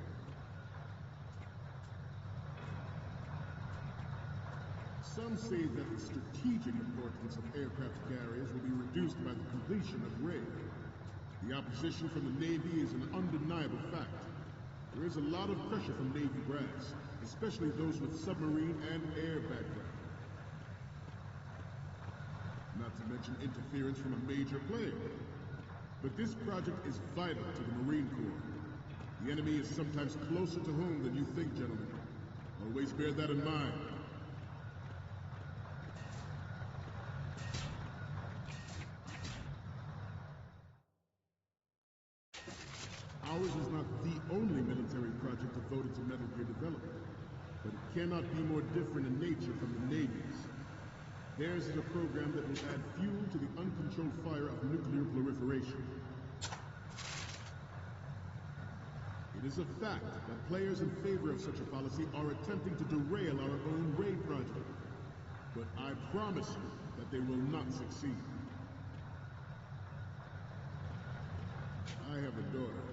Some say that the strategic importance of aircraft carriers will be reduced by the completion of Ray. The opposition from the Navy is an undeniable fact. There is a lot of pressure from Navy brass, especially those with submarine and air background. Not to mention interference from a major player. But this project is vital to the Marine Corps. The enemy is sometimes closer to home than you think, gentlemen. Always bear that in mind. Ours is not the only military project devoted to Metal Gear development, but it cannot be more different in nature from the Navy's. Theirs is a program that will add fuel to the uncontrolled fire of nuclear proliferation. It is a fact that players in favor of such a policy are attempting to derail our own Ray project. But I promise you that they will not succeed. I have a daughter,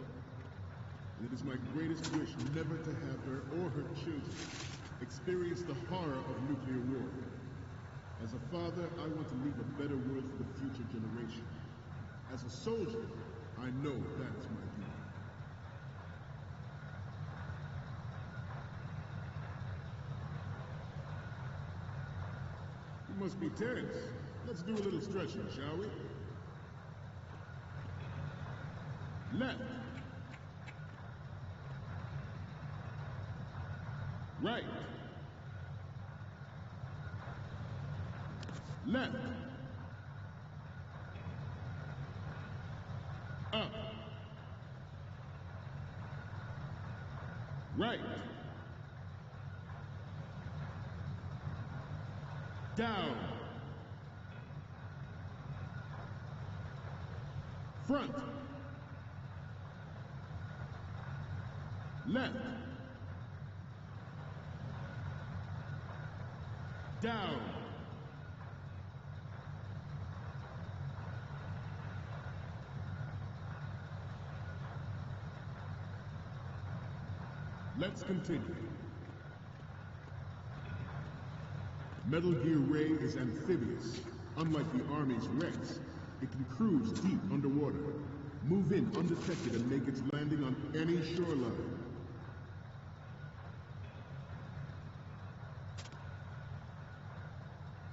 and it is my greatest wish never to have her or her children experience the horror of nuclear war. As a father, I want to leave a better world for the future generation. As a soldier, I know that is my duty. You must be tense. Let's do a little stretching, shall we? Left. Right. Left. Up. Right. Down. Front. Left. Down. Let's continue. Metal Gear Ray is amphibious. Unlike the Army's Rex, it can cruise deep underwater, move in undetected and make its landing on any shoreline.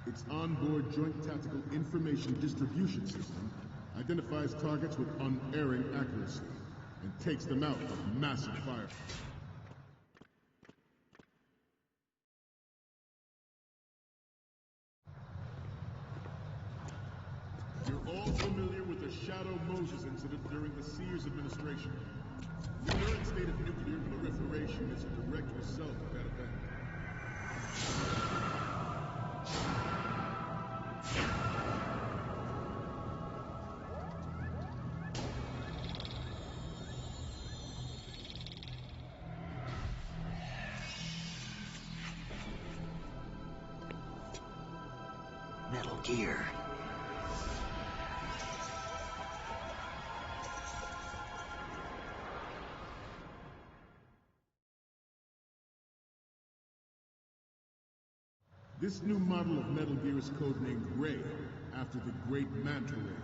Its onboard Joint Tactical Information Distribution System identifies targets with unerring accuracy and takes them out with massive fire. during the Sears administration. The current state of nuclear proliferation is a direct result of that event. Metal Gear. This new model of Metal Gear is codenamed Ray, after the great Manta Ray.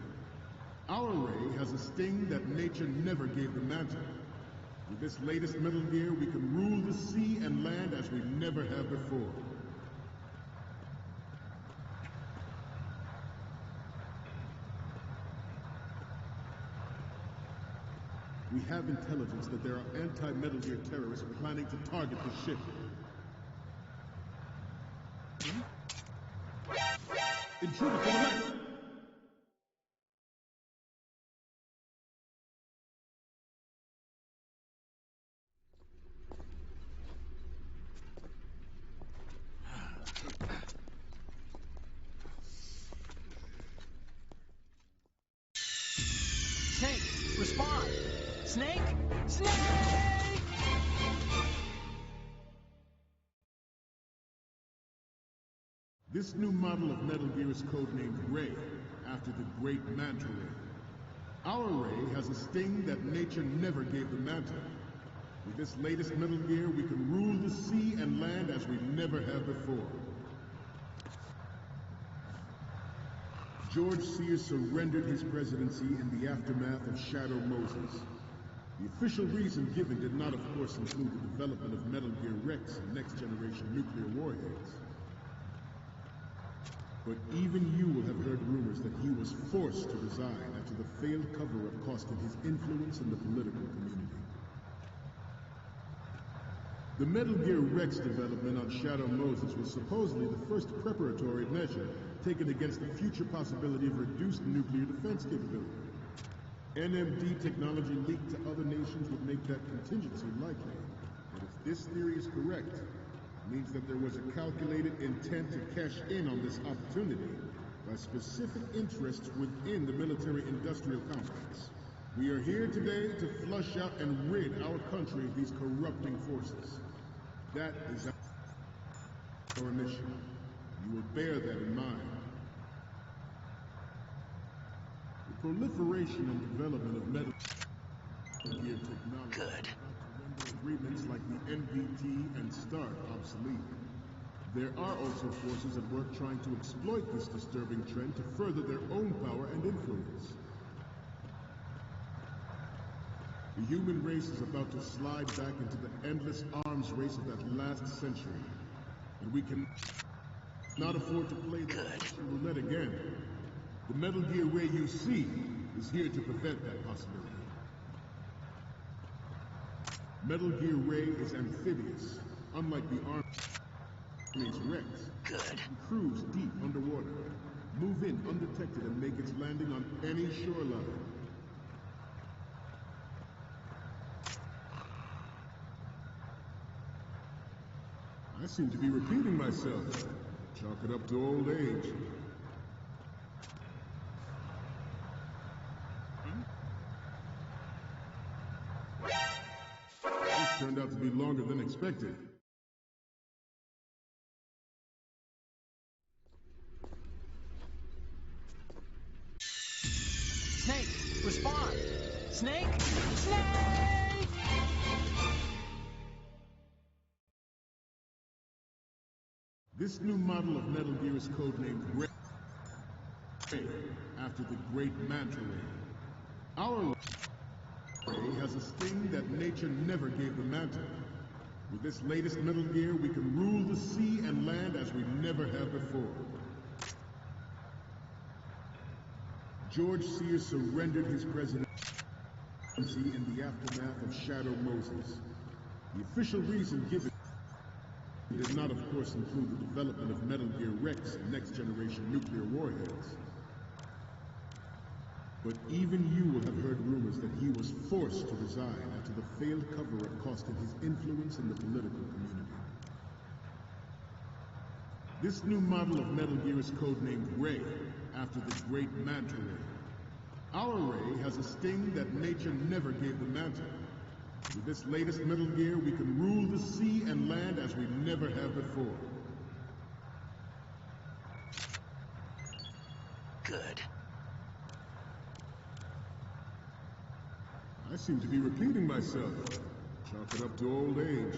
Our Ray has a sting that nature never gave the Manta. With this latest Metal Gear, we can rule the sea and land as we never have before. We have intelligence that there are anti-Metal Gear terrorists planning to target the ship. Intruder to the left! Snake, respond! Snake! Snake! This new model of Metal Gear is codenamed Ray, after the great Manta Ray. Our Ray has a sting that nature never gave the Manta. With this latest Metal Gear, we can rule the sea and land as we never have before. George Sears surrendered his presidency in the aftermath of Shadow Moses. The official reason given did not, of course, include the development of Metal Gear Rex and next-generation nuclear warheads. But even you will have heard rumors that he was forced to resign after the failed cover-up costed his influence in the political community. The Metal Gear Rex development on Shadow Moses was supposedly the first preparatory measure taken against the future possibility of reduced nuclear defense capability. NMD technology leaked to other nations would make that contingency likely. But if this theory is correct, it means that there was a calculated intent to cash in on this opportunity by specific interests within the military-industrial complex. We are here today to flush out and rid our country of these corrupting forces. That is our mission. You will bear that in mind. The proliferation and development of Metal Gear technology Good. render agreements like the NVT and START obsolete. There are also forces at work trying to exploit this disturbing trend to further their own power and influence. The human race is about to slide back into the endless arms race of that last century. And we can not afford to play the Russian roulette again. The Metal Gear Ray you see is here to prevent that possibility. Metal Gear Ray is amphibious, unlike the Army's Rex. Good. It can cruise deep underwater, move in undetected, and make its landing on any shoreline. I seem to be repeating myself. Chalk it up to old age. This turned out to be longer than expected. Snake, respond! Snake! Snake! This new model of Metal Gear is codenamed Ray, after the great Manta Ray. Our Ray has a sting that nature never gave the Manta. With this latest Metal Gear, we can rule the sea and land as we never have before. George Sears surrendered his presidency in the aftermath of Shadow Moses. The official reason given did not, of course, include the development of Metal Gear Rex and next-generation nuclear warheads. But even you will have heard rumors that he was forced to resign after the failed cover-up cost him his influence in the political community. This new model of Metal Gear is codenamed Ray, after the great Manta Ray. Our Ray has a sting that nature never gave the Manta. With this latest Metal Gear, we can rule the sea and land as we never have before. Good. I seem to be repeating myself. Chalk it up to old age.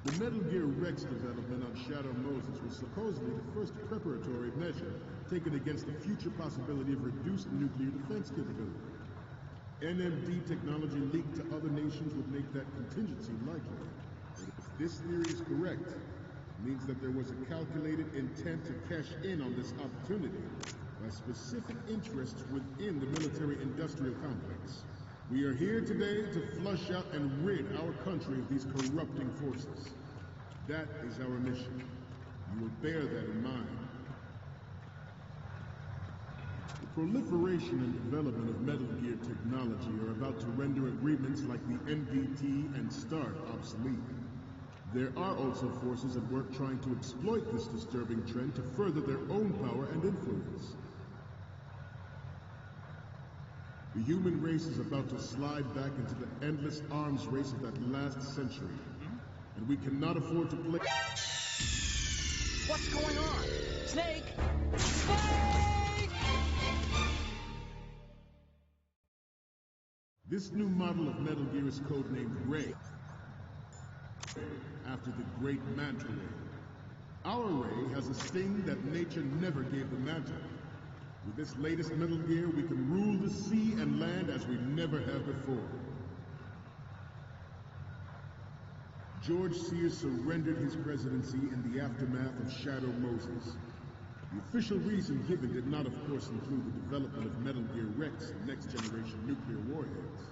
The Metal Gear Rex development on Shadow Moses was supposedly the first preparatory measure taken against the future possibility of reduced nuclear defense capability. NMD technology leaked to other nations would make that contingency likely. But if this theory is correct, it means that there was a calculated intent to cash in on this opportunity by specific interests within the military-industrial complex. We are here today to flush out and rid our country of these corrupting forces. That is our mission. You will bear that in mind. The proliferation and development of Metal Gear technology are about to render agreements like the NPT and START obsolete. There are also forces at work trying to exploit this disturbing trend to further their own power and influence. The human race is about to slide back into the endless arms race of that last century. And we cannot afford to play... What's going on? Snake! Snake! This new model of Metal Gear is codenamed Ray, after the great Manta Ray. Our Ray has a sting that nature never gave the Manta. With this latest Metal Gear, we can rule the sea and land as we never have before. George Sears surrendered his presidency in the aftermath of Shadow Moses. The official reason given did not, of course, include the development of Metal Gear Rex and next-generation nuclear warheads.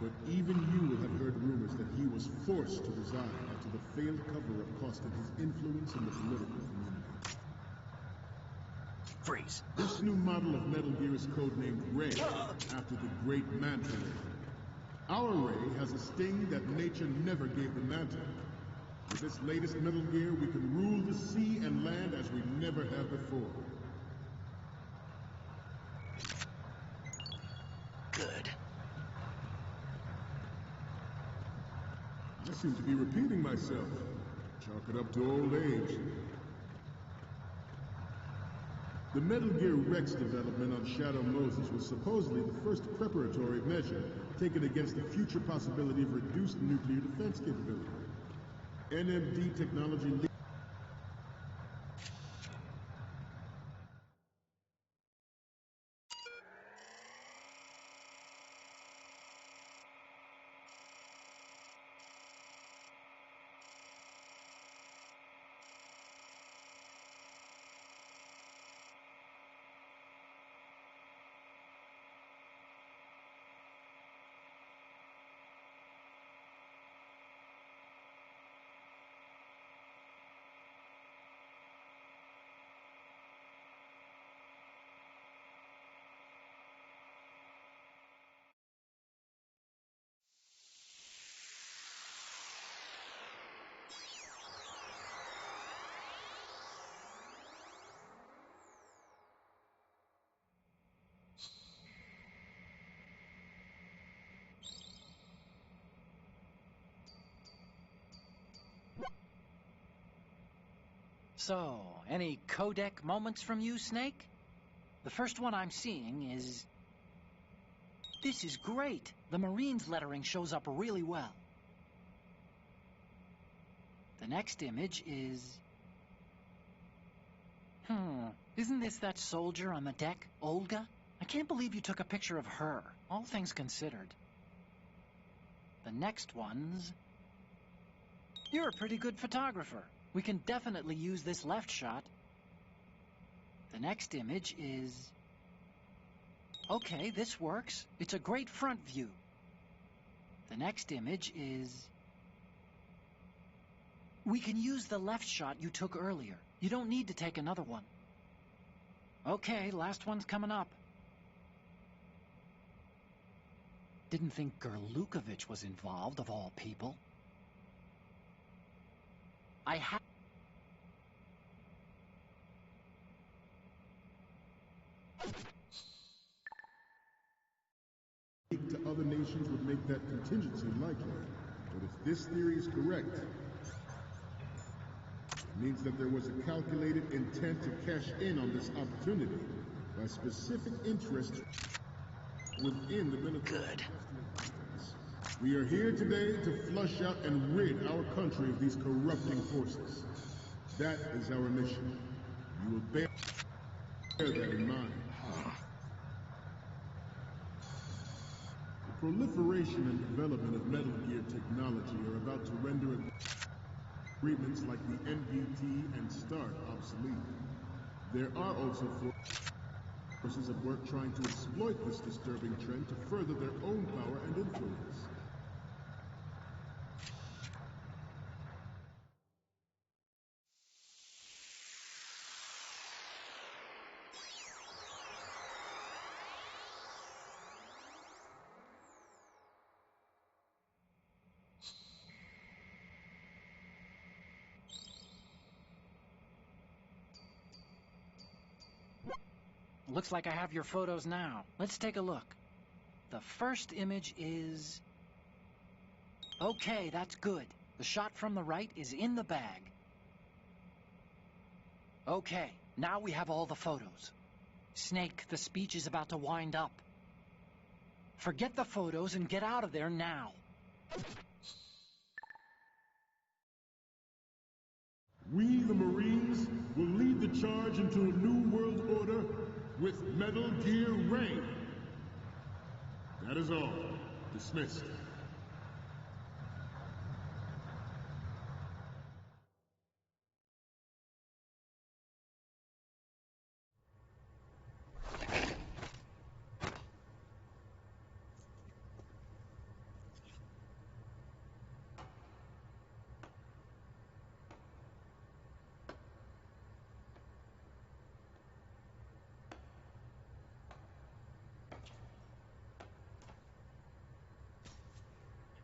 But even you will have heard rumors that he was forced to resign after the failed cover-up cost him his influence in the political community. Freeze. This new model of Metal Gear is codenamed Ray, after the great Manta Ray. Our Ray has a sting that nature never gave the Manta. With this latest Metal Gear, we can rule the sea and land as we never have before. Good. I seem to be repeating myself. Chalk it up to old age. The Metal Gear Rex development on Shadow Moses was supposedly the first preparatory measure taken against the future possibility of reduced nuclear defense capability. NMD technology... So, any codec moments from you, Snake? The first one I'm seeing is... This is great. The Marines lettering shows up really well. The next image is... Isn't this that soldier on the deck, Olga? I can't believe you took a picture of her, all things considered. The next one's... You're a pretty good photographer. We can definitely use this left shot. The next image is... Okay, this works. It's a great front view. The next image is... We can use the left shot you took earlier. You don't need to take another one. Okay, last one's coming up. Didn't think Gerlukovich was involved, of all people. I have... To other nations would make that contingency likely. But if this theory is correct, it means that there was a calculated intent to cash in on this opportunity by specific interests within the military. Good. We are here today to flush out and rid our country of these corrupting forces. That is our mission. You will bear that in mind. The proliferation and development of Metal Gear technology are about to render agreements like the NPT and START obsolete. There are also forces at work trying to exploit this disturbing trend to further their own power and influence. Looks like I have your photos now. Let's take a look. The first image is... Okay, that's good. The shot from the right is in the bag. Okay, now we have all the photos. Snake, the speech is about to wind up. Forget the photos and get out of there now. We, the Marines, will lead the charge into a new world order with Metal Gear Reign. That is all. Dismissed.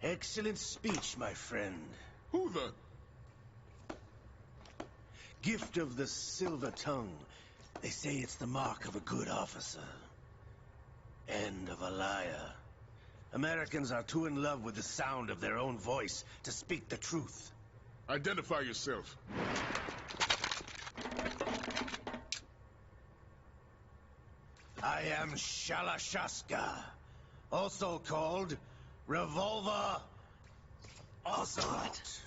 Excellent speech, my friend. Who the... Gift of the silver tongue. They say it's the mark of a good officer. End of a liar. Americans are too in love with the sound of their own voice to speak the truth. Identify yourself. I am Shalashaska, also called Revolver Ocelot.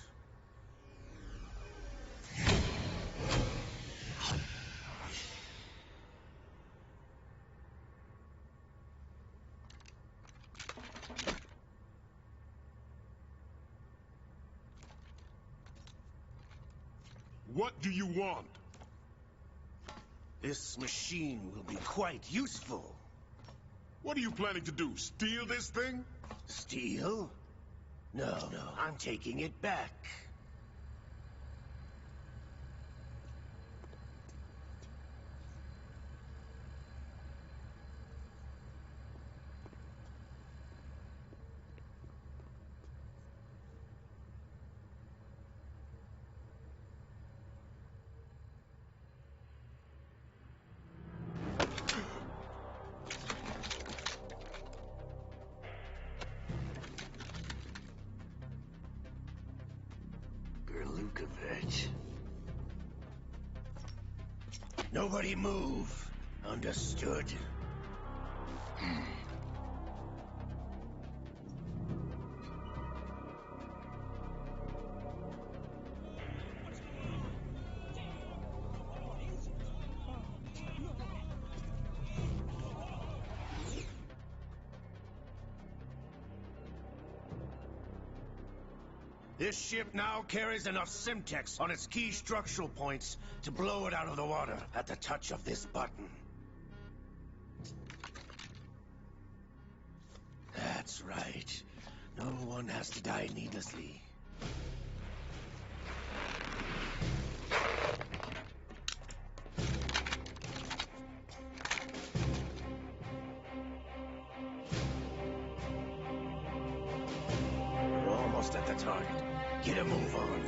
What do you want? This machine will be quite useful. What are you planning to do? Steal this thing? Steal? No, I'm taking it back. Gerlukovich. Nobody move. Understood? This ship now carries enough Simtex on its key structural points to blow it out of the water at the touch of this button. That's right. No one has to die needlessly. target. Get a move on.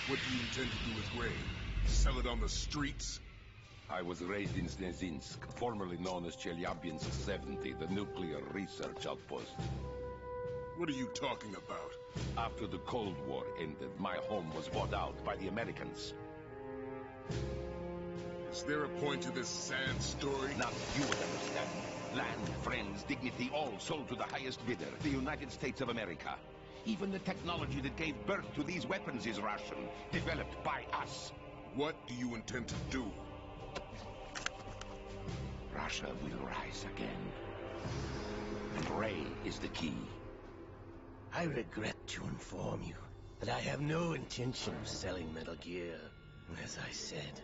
What do you intend to do with Ray? Sell it on the streets? I was raised in Snezinsk, formerly known as Chelyabinsk 70, the nuclear research outpost. What are you talking about? After the Cold War ended, my home was bought out by the Americans. Is there a point to this sad story? Not you would understand. Land, friends, dignity, all sold to the highest bidder, the United States of America. Even the technology that gave birth to these weapons is Russian, developed by us. What do you intend to do? Russia will rise again. And Ray is the key. I regret to inform you that I have no intention of selling Metal Gear. As I said,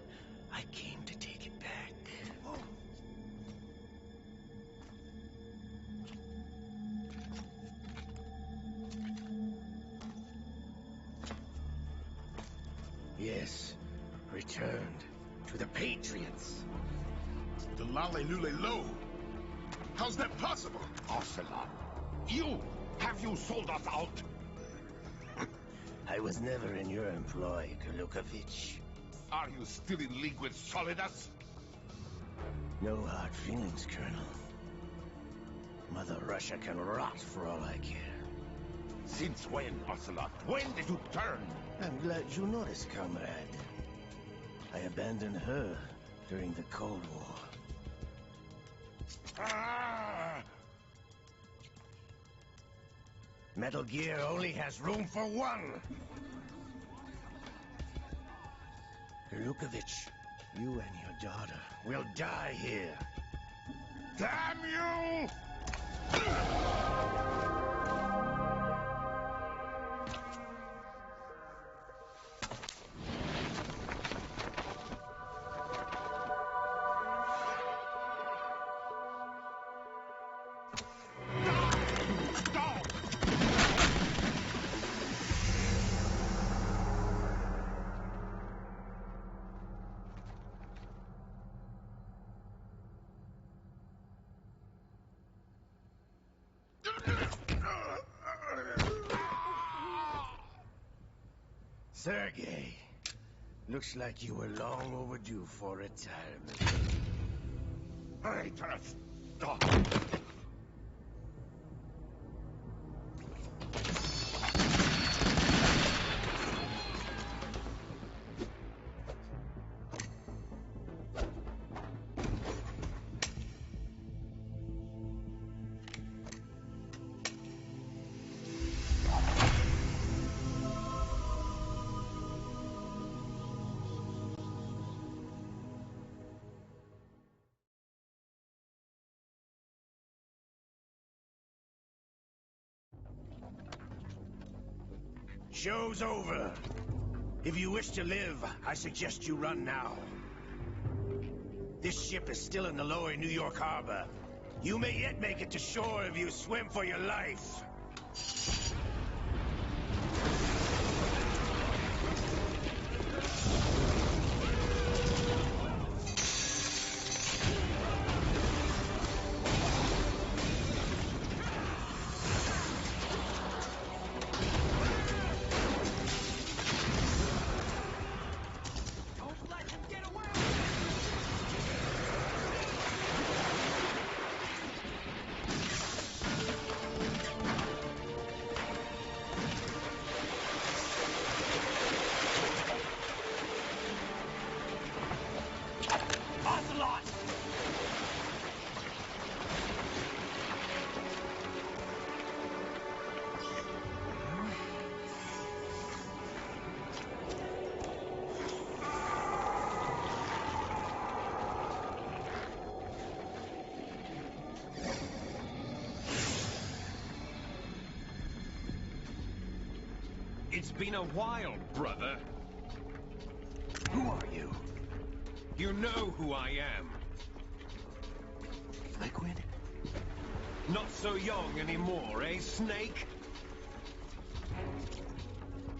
I came to take it back. Yes, returned to the Patriots. The Lale Lule Lo. How's that possible? Ocelot, you! Have you sold us out? I was never in your employ, Kurlukovich. Are you still in league with Solidus? No hard feelings, Colonel. Mother Russia can rot for all I care. Since when, Ocelot? When did you turn? I'm glad you noticed, comrade. I abandoned her during the Cold War. Ah! Metal Gear only has room for one! Kurlukovich, you and your daughter will die here. Damn you! Sergei, looks like you were long overdue for retirement. Traitors! Stop! Show's over. If you wish to live, I suggest you run now. This ship is still in the lower New York harbor. You may yet make it to shore if you swim for your life. It's been a while, brother. Who are you? You know who I am. Liquid? Not so young anymore, eh, Snake?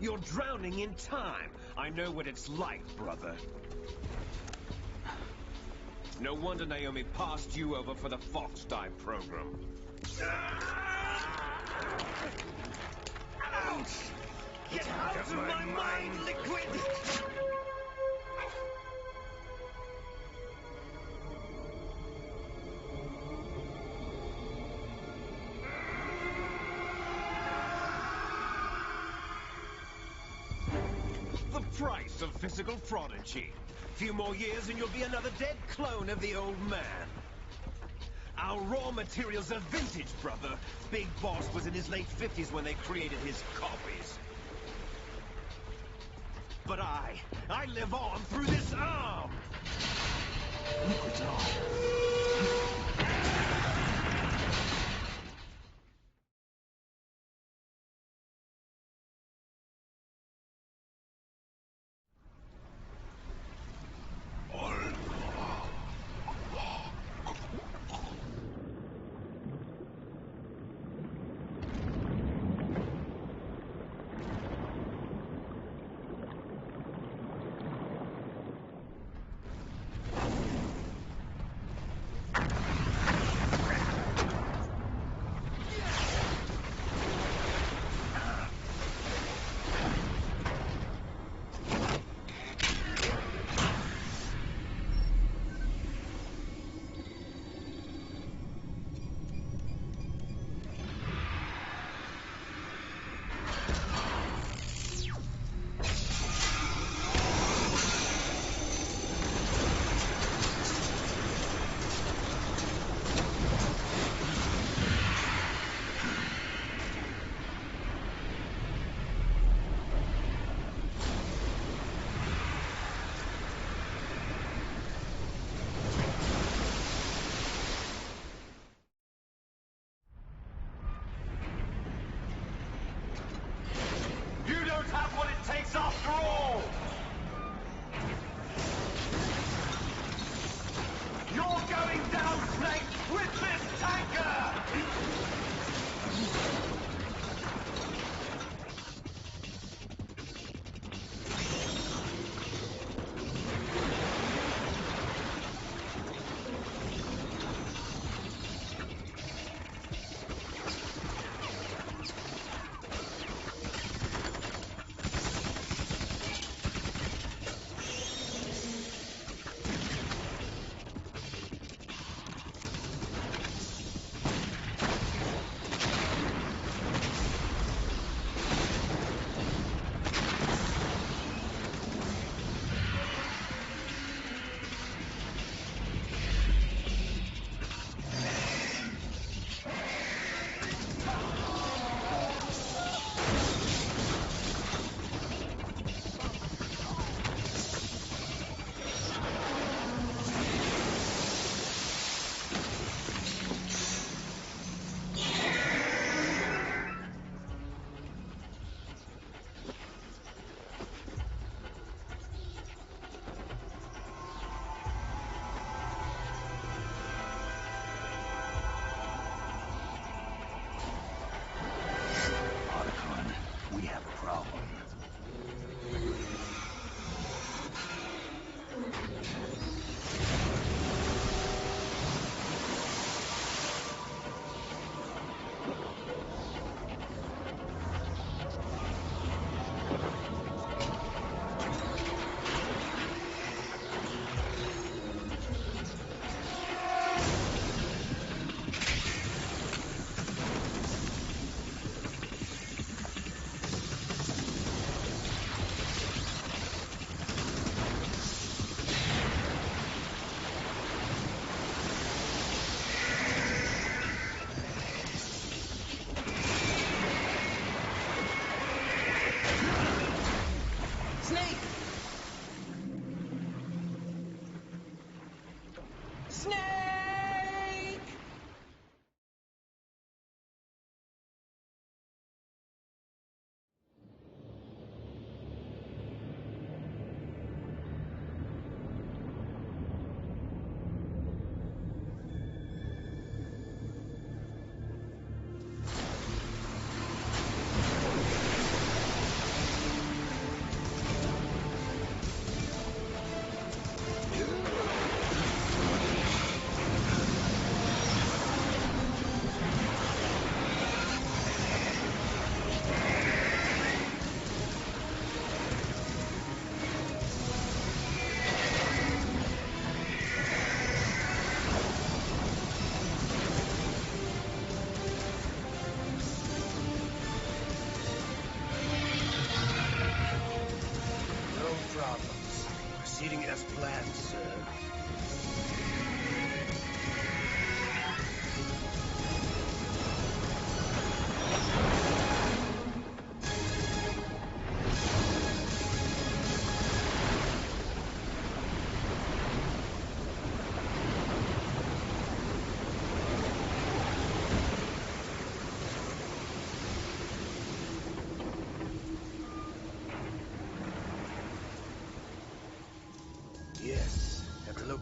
You're drowning in time. I know what it's like, brother. No wonder Naomi passed you over for the Fox Dive program. Ouch! Get out of my mind, Liquid! The price of physical prodigy. Few more years and you'll be another dead clone of the old man. Our raw materials are vintage, brother. Big Boss was in his late 50s when they created his copies. But I live on through this arm! Liquid's on.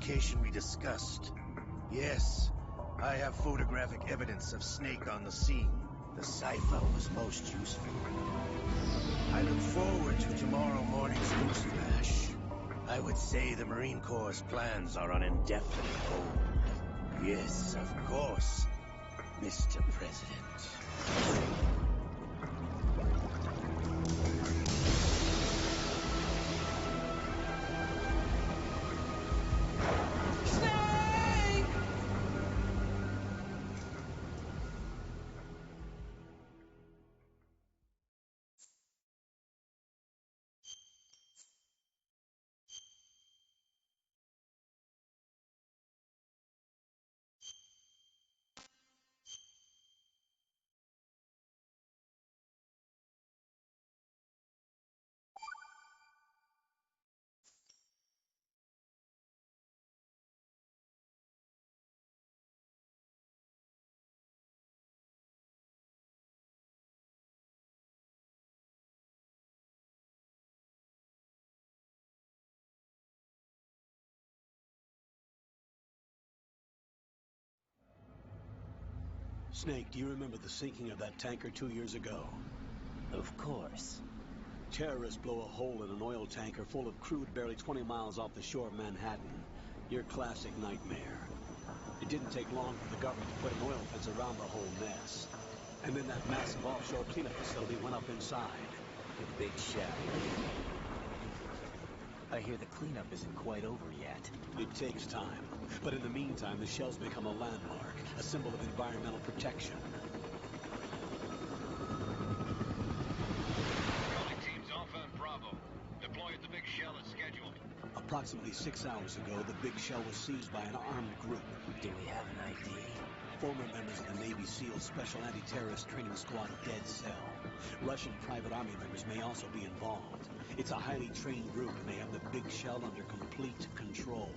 location we discussed. Yes, I have photographic evidence of Snake on the scene. The cipher was most useful. I look forward to tomorrow morning's news flash. I would say the Marine Corps' plans are on indefinite hold. Yes, of course, Mr. President. Snake, do you remember the sinking of that tanker 2 years ago? Of course. Terrorists blow a hole in an oil tanker full of crude barely 20 miles off the shore of Manhattan. Your classic nightmare. It didn't take long for the government to put an oil fence around the whole mess. And then that massive offshore cleanup facility went up inside. The big shell. I hear the cleanup isn't quite over yet. It takes time. But in the meantime, the shell's become a landmark, a symbol of environmental protection. Drilling teams Alpha and Bravo. Deploy at the big shell as scheduled. Approximately 6 hours ago, the big shell was seized by an armed group. Do we have an ID? Former members of the Navy SEAL Special Anti-Terrorist Training Squad Dead Cell. Russian private army members may also be involved. It's a highly trained group, and they have the big shell under complete control.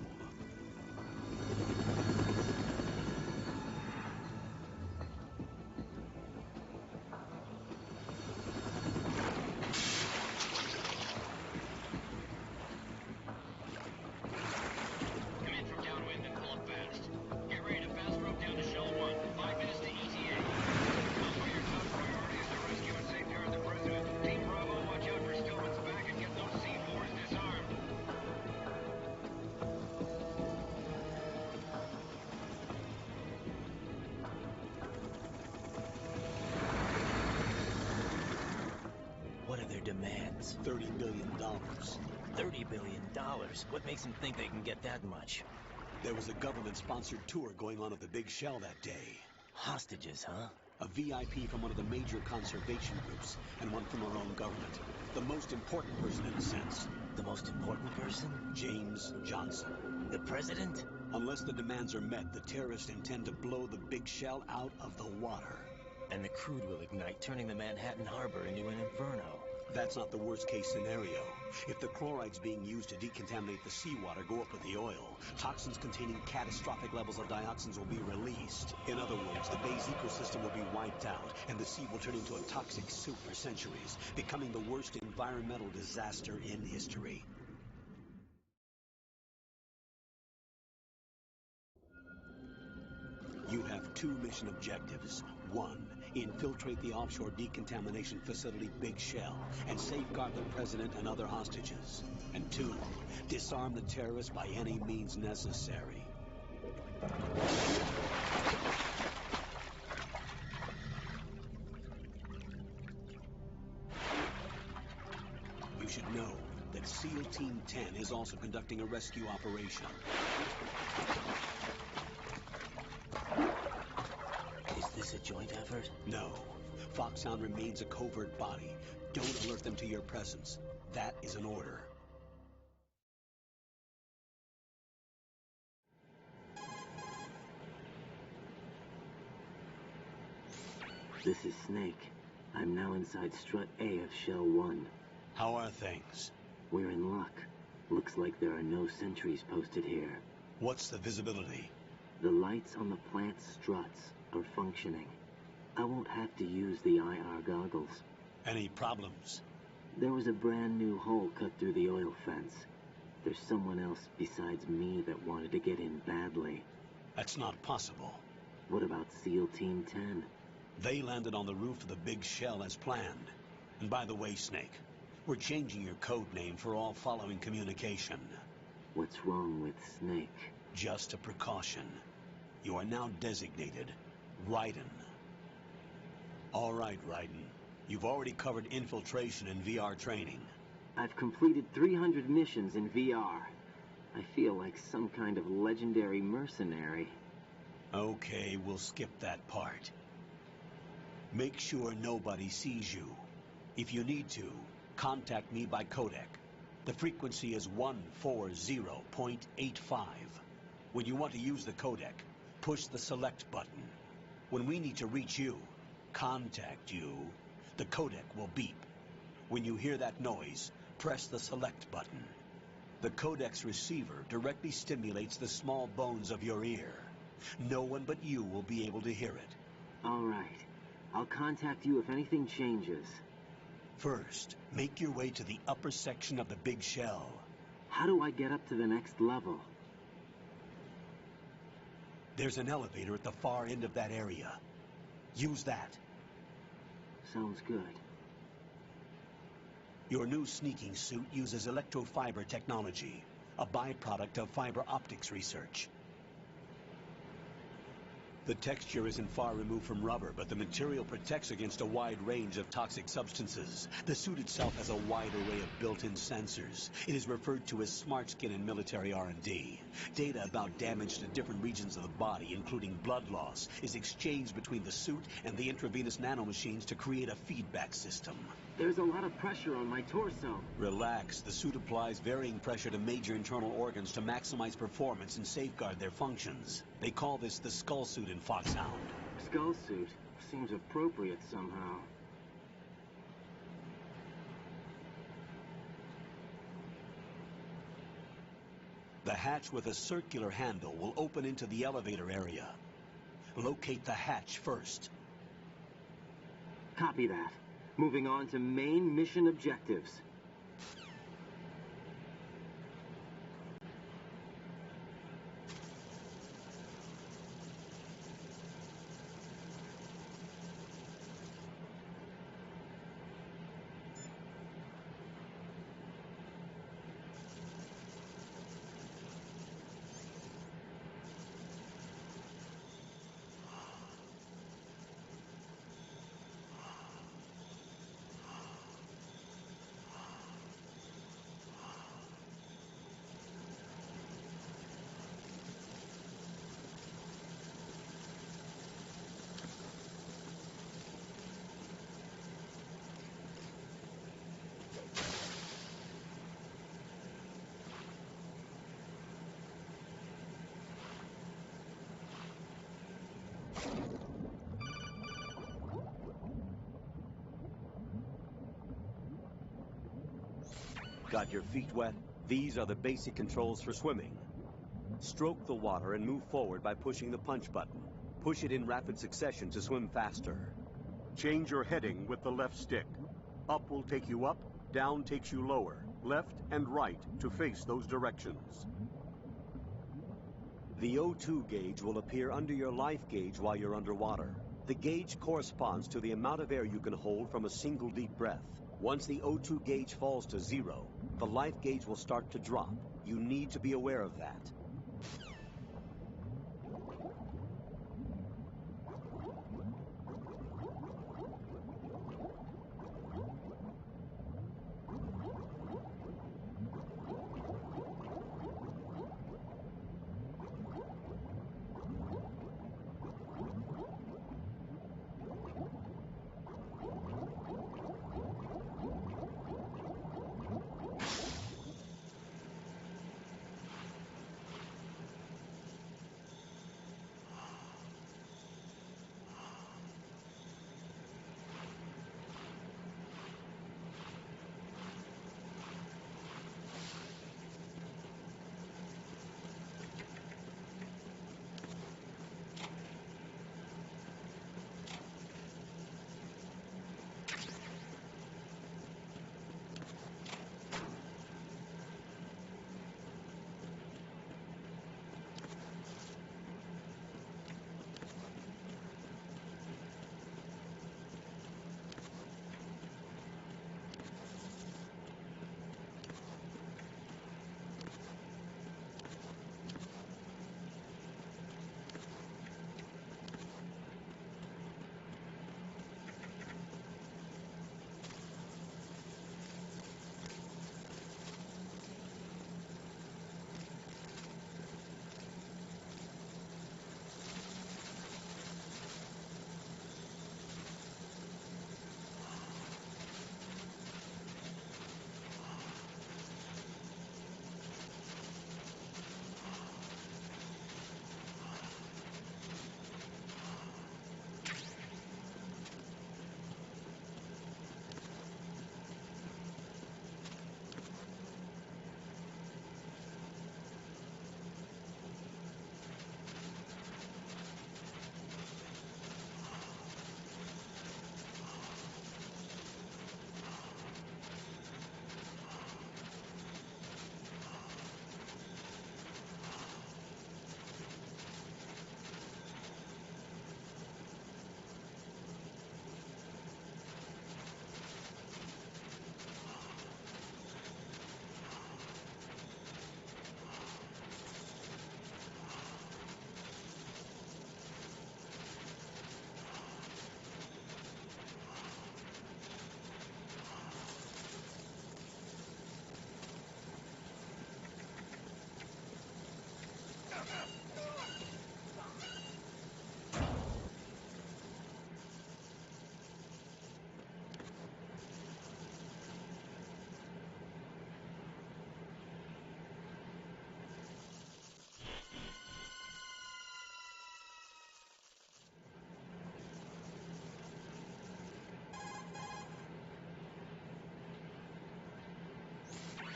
Demands. $30 billion. $30 billion? What makes them think they can get that much? There was a government-sponsored tour going on at the big shell that day. Hostages, huh? A VIP from one of the major conservation groups, and one from our own government. The most important person in a sense. The most important person? James Johnson. The president? Unless the demands are met, the terrorists intend to blow the big shell out of the water. And the crude will ignite, turning the Manhattan Harbor into an inferno. That's not the worst-case scenario. If the chlorides being used to decontaminate the seawater go up with the oil, toxins containing catastrophic levels of dioxins will be released. In other words, the bay's ecosystem will be wiped out, and the sea will turn into a toxic soup for centuries, becoming the worst environmental disaster in history. You have two mission objectives. One, infiltrate the offshore decontamination facility Big Shell and safeguard the president and other hostages. And two, disarm the terrorists by any means necessary. You should know that SEAL Team 10 is also conducting a rescue operation. Is this a joint effort? No. Foxhound remains a covert body. Don't alert them to your presence. That is an order. This is Snake. I'm now inside Strut A of Shell 1. How are things? We're in luck. Looks like there are no sentries posted here. What's the visibility? The lights on the plant struts are functioning. I won't have to use the IR goggles. Any problems? There was a brand new hole cut through the oil fence. There's someone else besides me that wanted to get in badly. That's not possible. What about SEAL Team 10? They landed on the roof of the big shell as planned. And by the way, Snake, we're changing your code name for all following communication. What's wrong with Snake? Just a precaution. You are now designated Raiden. All right, Raiden. You've already covered infiltration and VR training. I've completed 300 missions in VR. I feel like some kind of legendary mercenary. Okay, we'll skip that part. Make sure nobody sees you. If you need to, contact me by codec. The frequency is 140.85. When you want to use the codec, push the select button. When we need to reach you, contact you, the codec will beep. When you hear that noise, press the select button. The codec's receiver directly stimulates the small bones of your ear. No one but you will be able to hear it. All right. I'll contact you if anything changes. First, make your way to the upper section of the big shell. How do I get up to the next level? There's an elevator at the far end of that area. Use that. Sounds good. Your new sneaking suit uses electrofiber technology, a byproduct of fiber optics research. The texture isn't far removed from rubber, but the material protects against a wide range of toxic substances. The suit itself has a wide array of built-in sensors. It is referred to as smart skin in military R&D. Data about damage to different regions of the body, including blood loss, is exchanged between the suit and the intravenous nanomachines to create a feedback system. There's a lot of pressure on my torso. Relax. The suit applies varying pressure to major internal organs to maximize performance and safeguard their functions. They call this the skull suit in Foxhound. Skull suit? Seems appropriate somehow. The hatch with a circular handle will open into the elevator area. Locate the hatch first. Copy that. Moving on to main mission objectives. Got your feet wet? These are the basic controls for swimming. Stroke the water and move forward by pushing the punch button. Push it in rapid succession to swim faster. Change your heading with the left stick. Up will take you up, down takes you lower, left and right to face those directions. The O2 gauge will appear under your life gauge while you're underwater. The gauge corresponds to the amount of air you can hold from a single deep breath. Once the O2 gauge falls to 0, the life gauge will start to drop. You need to be aware of that.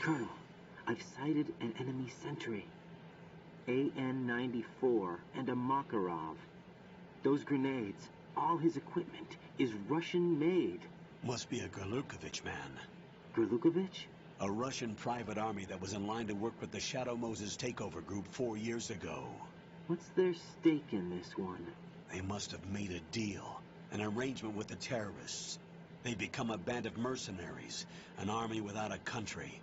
Colonel, I've sighted an enemy sentry. AN-94 and a Makarov. Those grenades, all his equipment, is Russian-made. Must be a Gerlukovich man. Gerlukovich? A Russian private army that was in line to work with the Shadow Moses takeover group 4 years ago. What's their stake in this one? They must have made a deal, an arrangement with the terrorists. They've become a band of mercenaries, an army without a country.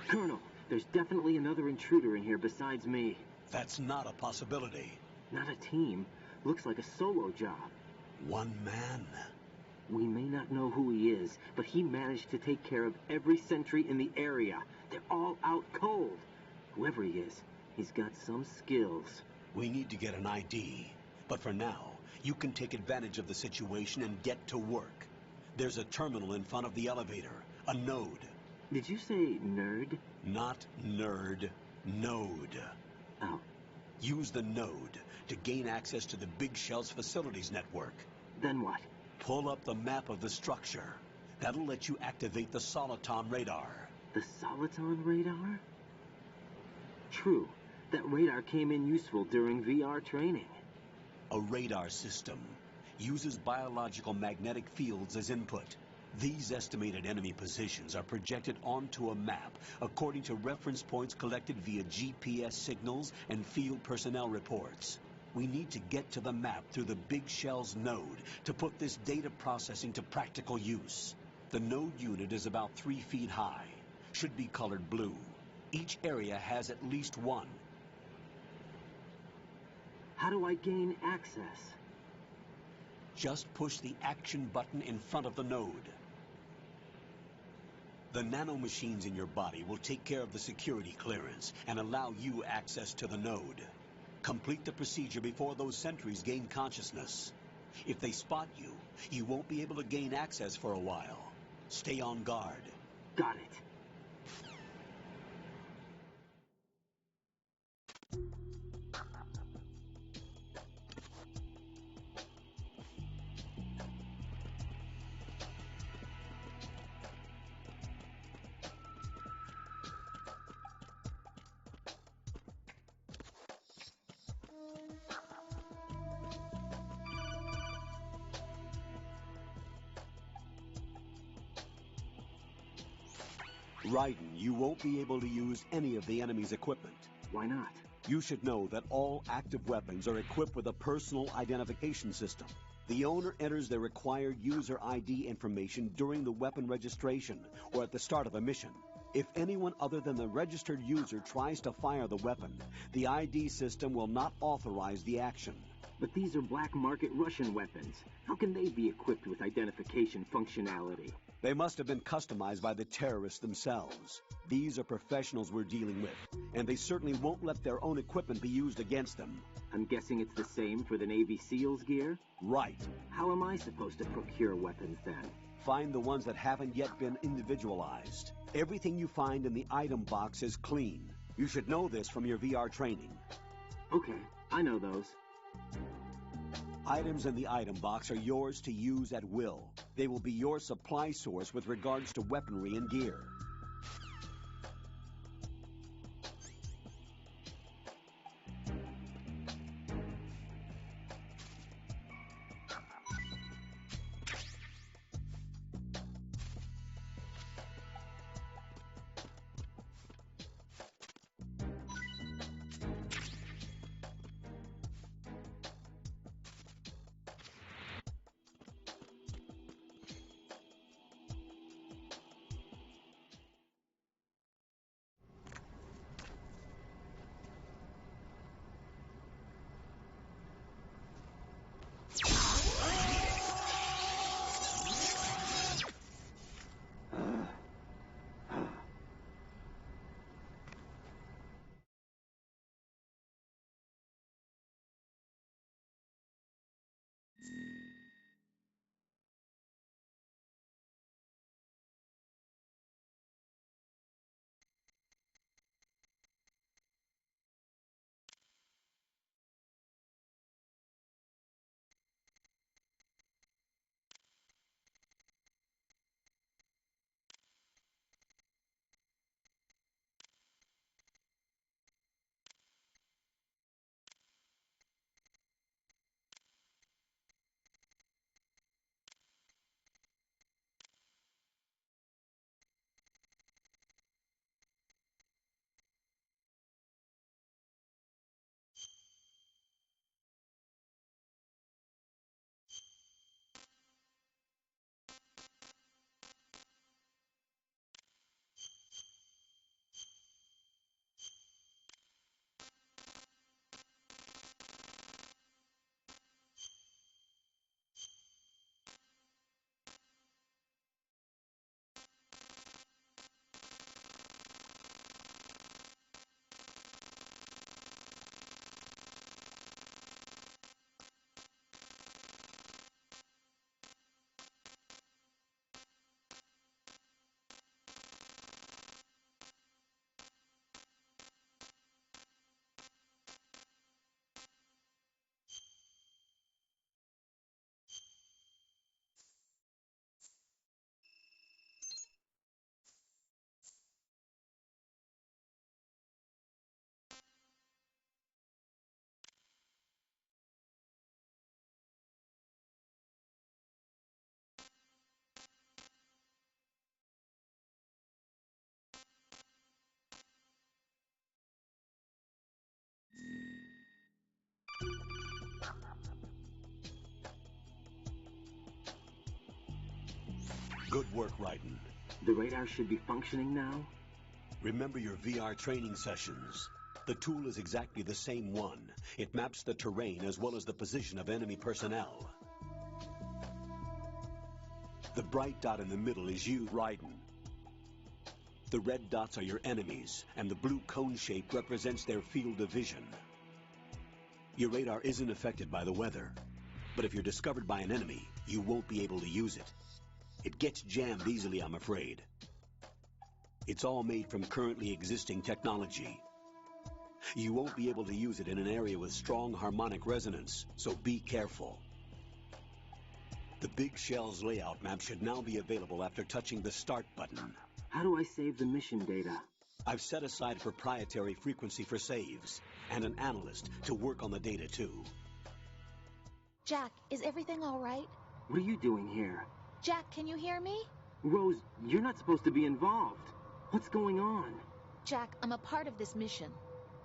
Colonel, there's definitely another intruder in here besides me. That's not a possibility. Not a team. Looks like a solo job. One man? We may not know who he is, but he managed to take care of every sentry in the area. They're all out cold. Whoever he is, he's got some skills. We need to get an ID. But for now, you can take advantage of the situation and get to work. There's a terminal in front of the elevator, a node. Did you say nerd? Not nerd, node. Oh. Use the node to gain access to the Big Shell's facilities network. Then what? Pull up the map of the structure. That'll let you activate the Soliton radar. The Soliton radar? True. That radar came in useful during VR training. A radar system uses biological magnetic fields as input. These estimated enemy positions are projected onto a map according to reference points collected via GPS signals and field personnel reports. We need to get to the map through the Big Shell's node to put this data processing to practical use. The node unit is about 3 feet high, should be colored blue. Each area has at least one. How do I gain access? Just push the action button in front of the node. The nanomachines in your body will take care of the security clearance and allow you access to the node. Complete the procedure before those sentries gain consciousness. If they spot you, you won't be able to gain access for a while. Stay on guard. Got it. Raiden, you won't be able to use any of the enemy's equipment. Why not? You should know that all active weapons are equipped with a personal identification system. The owner enters their required user ID information during the weapon registration or at the start of a mission. If anyone other than the registered user tries to fire the weapon, the ID system will not authorize the action. But these are black market Russian weapons. How can they be equipped with identification functionality? They must have been customized by the terrorists themselves. These are professionals we're dealing with, and they certainly won't let their own equipment be used against them. I'm guessing it's the same for the Navy SEALs gear? Right. How am I supposed to procure weapons then? Find the ones that haven't yet been individualized. Everything you find in the item box is clean. You should know this from your VR training. Okay, I know those. Items in the item box are yours to use at will. They will be your supply source with regards to weaponry and gear. Good work, Raiden. The radar should be functioning now? Remember your VR training sessions. The tool is exactly the same one. It maps the terrain as well as the position of enemy personnel. The bright dot in the middle is you, Raiden. The red dots are your enemies, and the blue cone shape represents their field of vision. Your radar isn't affected by the weather, but if you're discovered by an enemy, you won't be able to use it. It gets jammed easily, I'm afraid. It's all made from currently existing technology. You won't be able to use it in an area with strong harmonic resonance, so be careful. The Big Shell's layout map should now be available after touching the Start button. How do I save the mission data? I've set aside a proprietary frequency for saves, and an analyst to work on the data too. Jack, is everything all right? What are you doing here? Jack, can you hear me? Rose, you're not supposed to be involved. What's going on? Jack, I'm a part of this mission.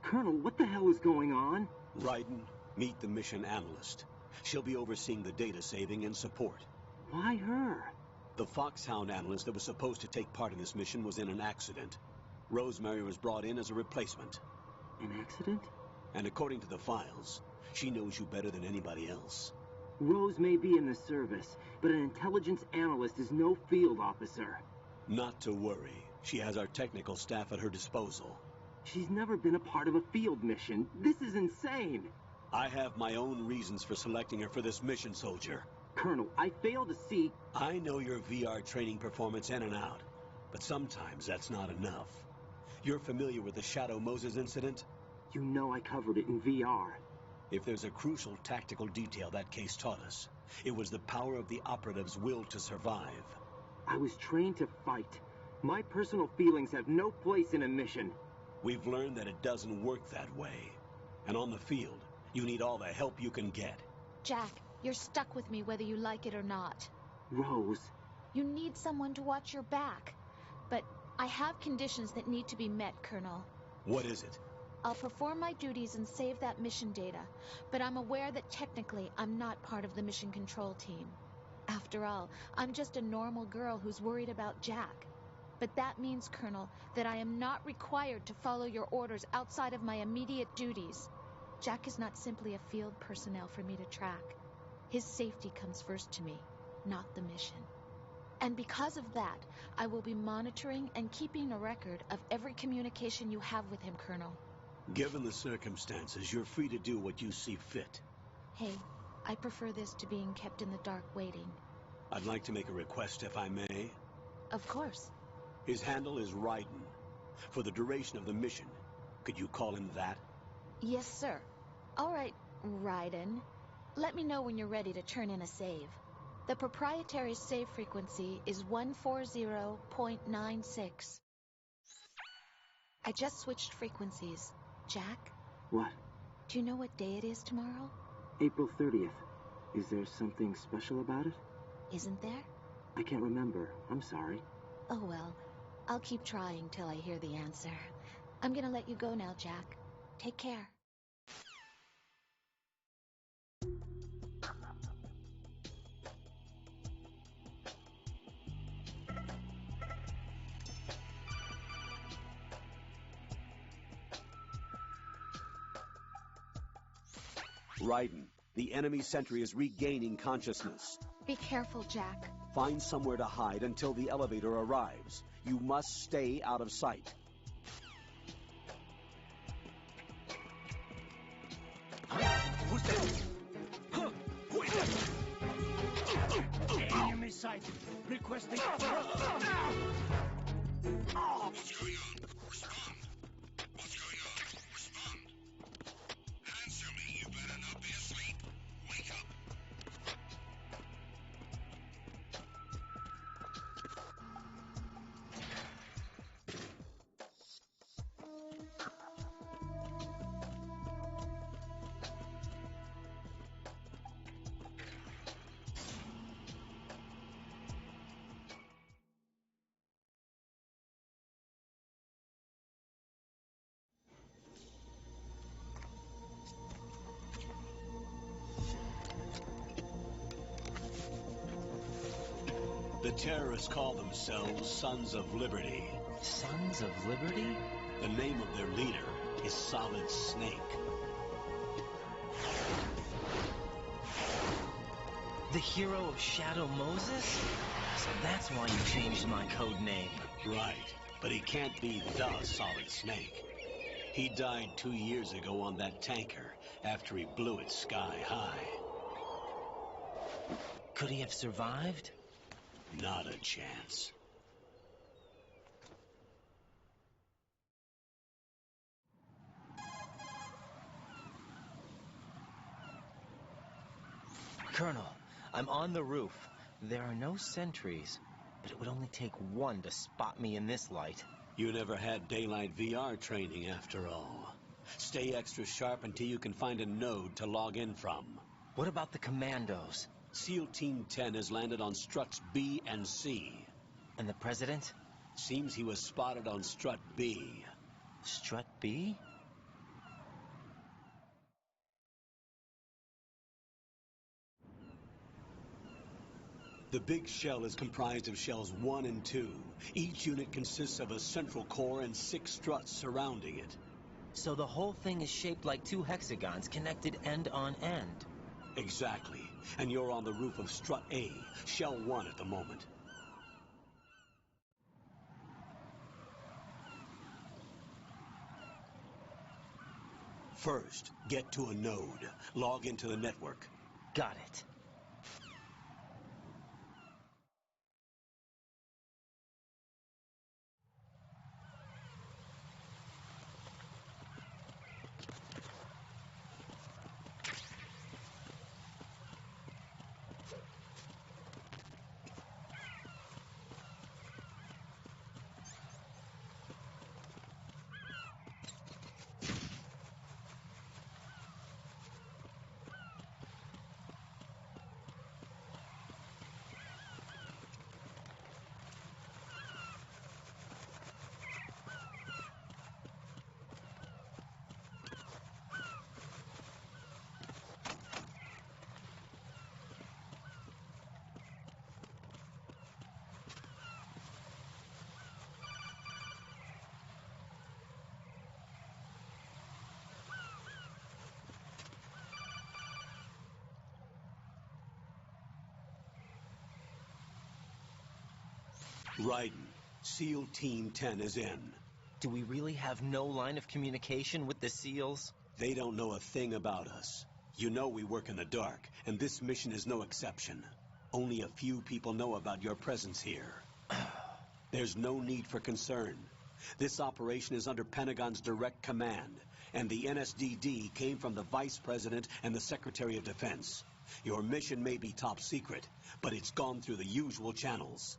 Colonel, what the hell is going on? Raiden, meet the mission analyst. She'll be overseeing the data saving and support. Why her? The Foxhound analyst that was supposed to take part in this mission was in an accident. Rosemary was brought in as a replacement. An accident? And according to the files, she knows you better than anybody else. Rose may be in the service, but an intelligence analyst is no field officer. Not to worry. She has our technical staff at her disposal. She's never been a part of a field mission. This is insane. I have my own reasons for selecting her for this mission, soldier. Colonel, I fail to see... I know your VR training performance in and out, but sometimes that's not enough. You're familiar with the Shadow Moses incident? You know I covered it in VR. If there's a crucial tactical detail that case taught us, it was the power of the operative's will to survive. I was trained to fight. My personal feelings have no place in a mission. We've learned that it doesn't work that way. And on the field, you need all the help you can get. Jack, you're stuck with me whether you like it or not. Rose. You need someone to watch your back. But I have conditions that need to be met, Colonel. What is it? I'll perform my duties and save that mission data, but I'm aware that technically I'm not part of the mission control team. After all, I'm just a normal girl who's worried about Jack. But that means, Colonel, that I am not required to follow your orders outside of my immediate duties. Jack is not simply a field personnel for me to track. His safety comes first to me, not the mission. And because of that, I will be monitoring and keeping a record of every communication you have with him, Colonel. Given the circumstances, you're free to do what you see fit. Hey, I prefer this to being kept in the dark waiting. I'd like to make a request, if I may. Of course. His handle is Raiden. For the duration of the mission, could you call him that? Yes, sir. All right, Raiden. Let me know when you're ready to turn in a save. The proprietary save frequency is 140.96. I just switched frequencies. Jack? What? Do you know what day it is tomorrow? April 30th. Is there something special about it? Isn't there? I can't remember. I'm sorry. Oh well. I'll keep trying till I hear the answer. I'm gonna let you go now, Jack. Take care. Raiden, the enemy sentry is regaining consciousness. Be careful, Jack. Find somewhere to hide until the elevator arrives. You must stay out of sight. Who's that? Who is that? Enemy sighted. Requesting... What's going on? Respond. What's going on? Respond. Answer me. You better not be asleep. Wake up. terrorists call themselves Sons of Liberty. Sons of Liberty? The name of their leader is Solid Snake. The hero of Shadow Moses? So that's why you changed my code name. Right, but he can't be the Solid Snake. He died 2 years ago on that tanker after he blew it sky high. Could he have survived? Not a chance. Colonel, I'm on the roof. There are no sentries, but it would only take one to spot me in this light. You never had daylight VR training after all. Stay extra sharp until you can find a node to log in from. What about the commandos? SEAL Team 10 has landed on struts B and C. And the president? Seems he was spotted on strut B. Strut B? The big shell is comprised of shells 1 and 2. Each unit consists of a central core and 6 struts surrounding it. So the whole thing is shaped like 2 hexagons connected end on end. Exactly. And you're on the roof of strut A, shell 1 at the moment. First, get to a node. Log into the network. Got it. Raiden, SEAL Team 10 is in. Do we really have no line of communication with the SEALs? They don't know a thing about us. You know we work in the dark, and this mission is no exception. Only a few people know about your presence here. There's no need for concern. This operation is under Pentagon's direct command, and the NSDD came from the Vice President and the Secretary of Defense. Your mission may be top secret, but it's gone through the usual channels.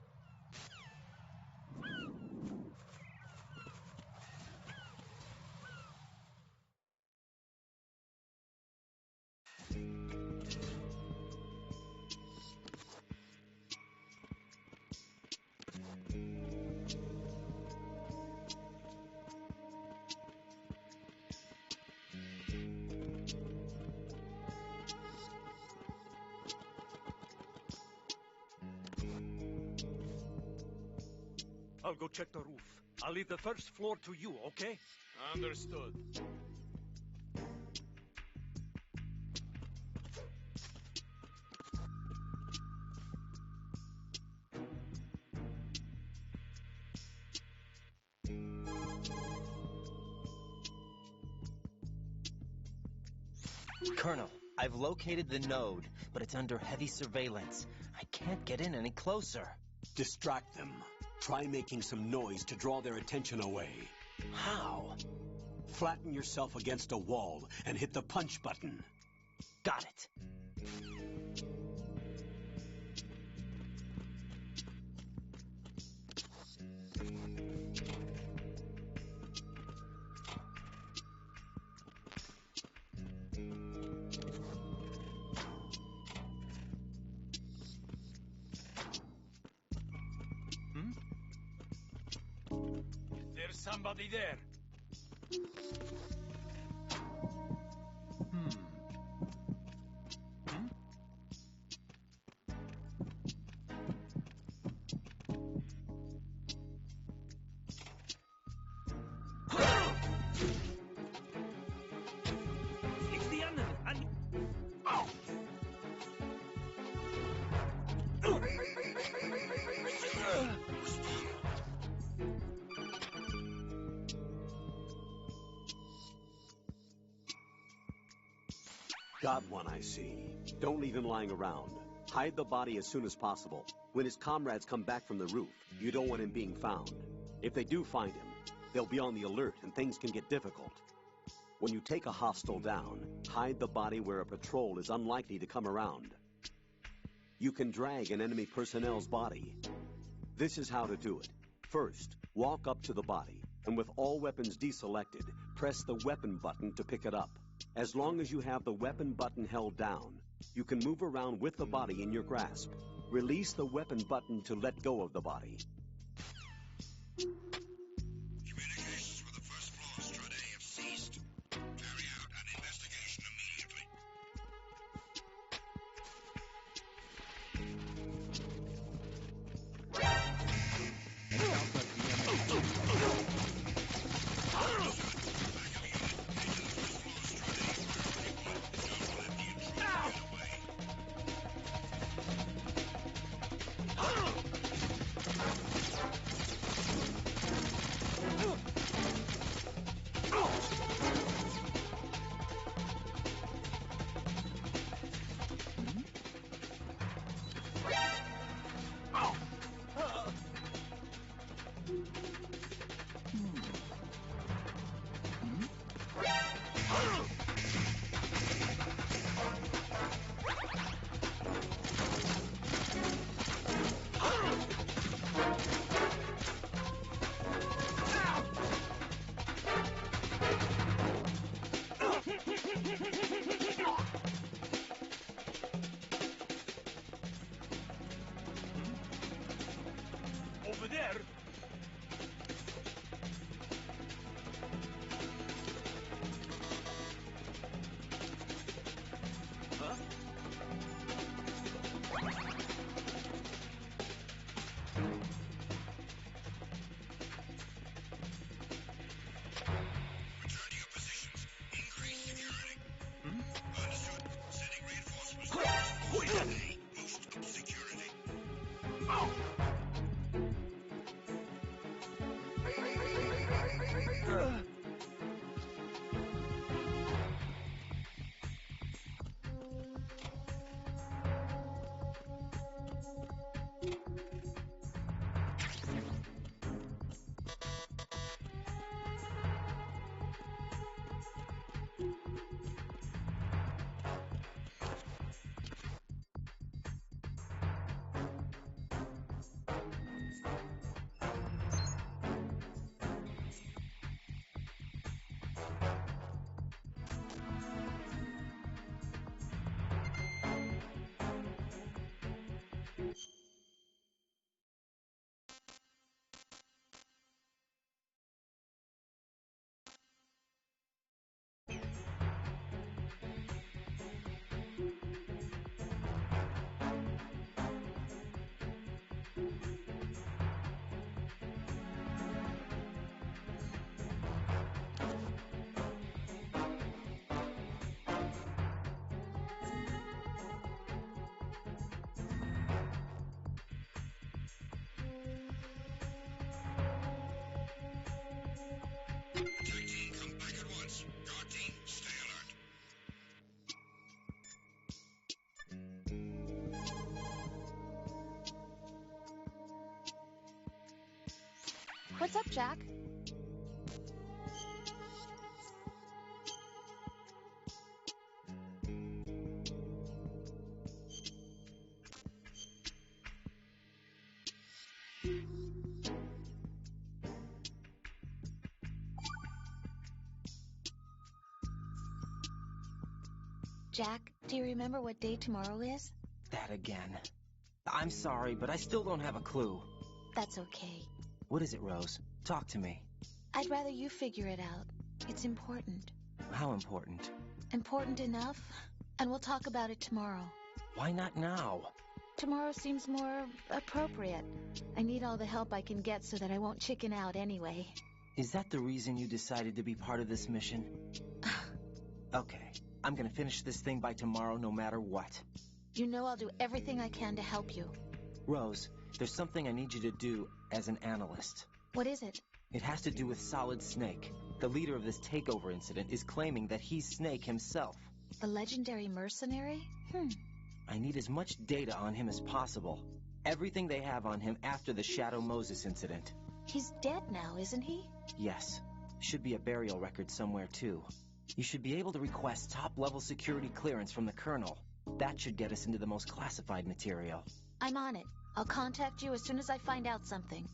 I'll go check the roof. I'll leave the first floor to you, okay? Understood. Colonel, I've located the node, but it's under heavy surveillance. I can't get in any closer. Distract them. Try making some noise to draw their attention away. How? Flatten yourself against a wall and hit the punch button. Got it. There's somebody there. Got one, I see. Don't leave him lying around. Hide the body as soon as possible. When his comrades come back from the roof, you don't want him being found. If they do find him, they'll be on the alert and things can get difficult. When you take a hostile down, hide the body where a patrol is unlikely to come around. You can drag an enemy personnel's body. This is how to do it. First, walk up to the body, and with all weapons deselected, press the weapon button to pick it up. As long as you have the weapon button held down, you can move around with the body in your grasp. Release the weapon button to let go of the body. Communications with the first floor, Strade, have ceased. Carry out an investigation immediately. Over there? Huh? Return to your positions. Increase security. Understood. Sending reinforcements. Boost security. Attack team, come back at once. Guard team, stay alert. What's up, Jack? Jack, do you remember what day tomorrow is? That again. I'm sorry, but I still don't have a clue. That's okay. What is it, Rose? Talk to me. I'd rather you figure it out. It's important. How important? Important enough, and we'll talk about it tomorrow. Why not now? Tomorrow seems more appropriate. I need all the help I can get so that I won't chicken out anyway. Is that the reason you decided to be part of this mission? Okay. I'm gonna finish this thing by tomorrow no matter what. You know I'll do everything I can to help you. Rose, there's something I need you to do as an analyst. What is it? It has to do with Solid Snake. The leader of this takeover incident is claiming that he's Snake himself. The legendary mercenary? I need as much data on him as possible. Everything they have on him after the Shadow Moses incident. He's dead now, isn't he? Yes. Should be a burial record somewhere, too. You should be able to request top-level security clearance from the Colonel. That should get us into the most classified material. I'm on it. I'll contact you as soon as I find out something.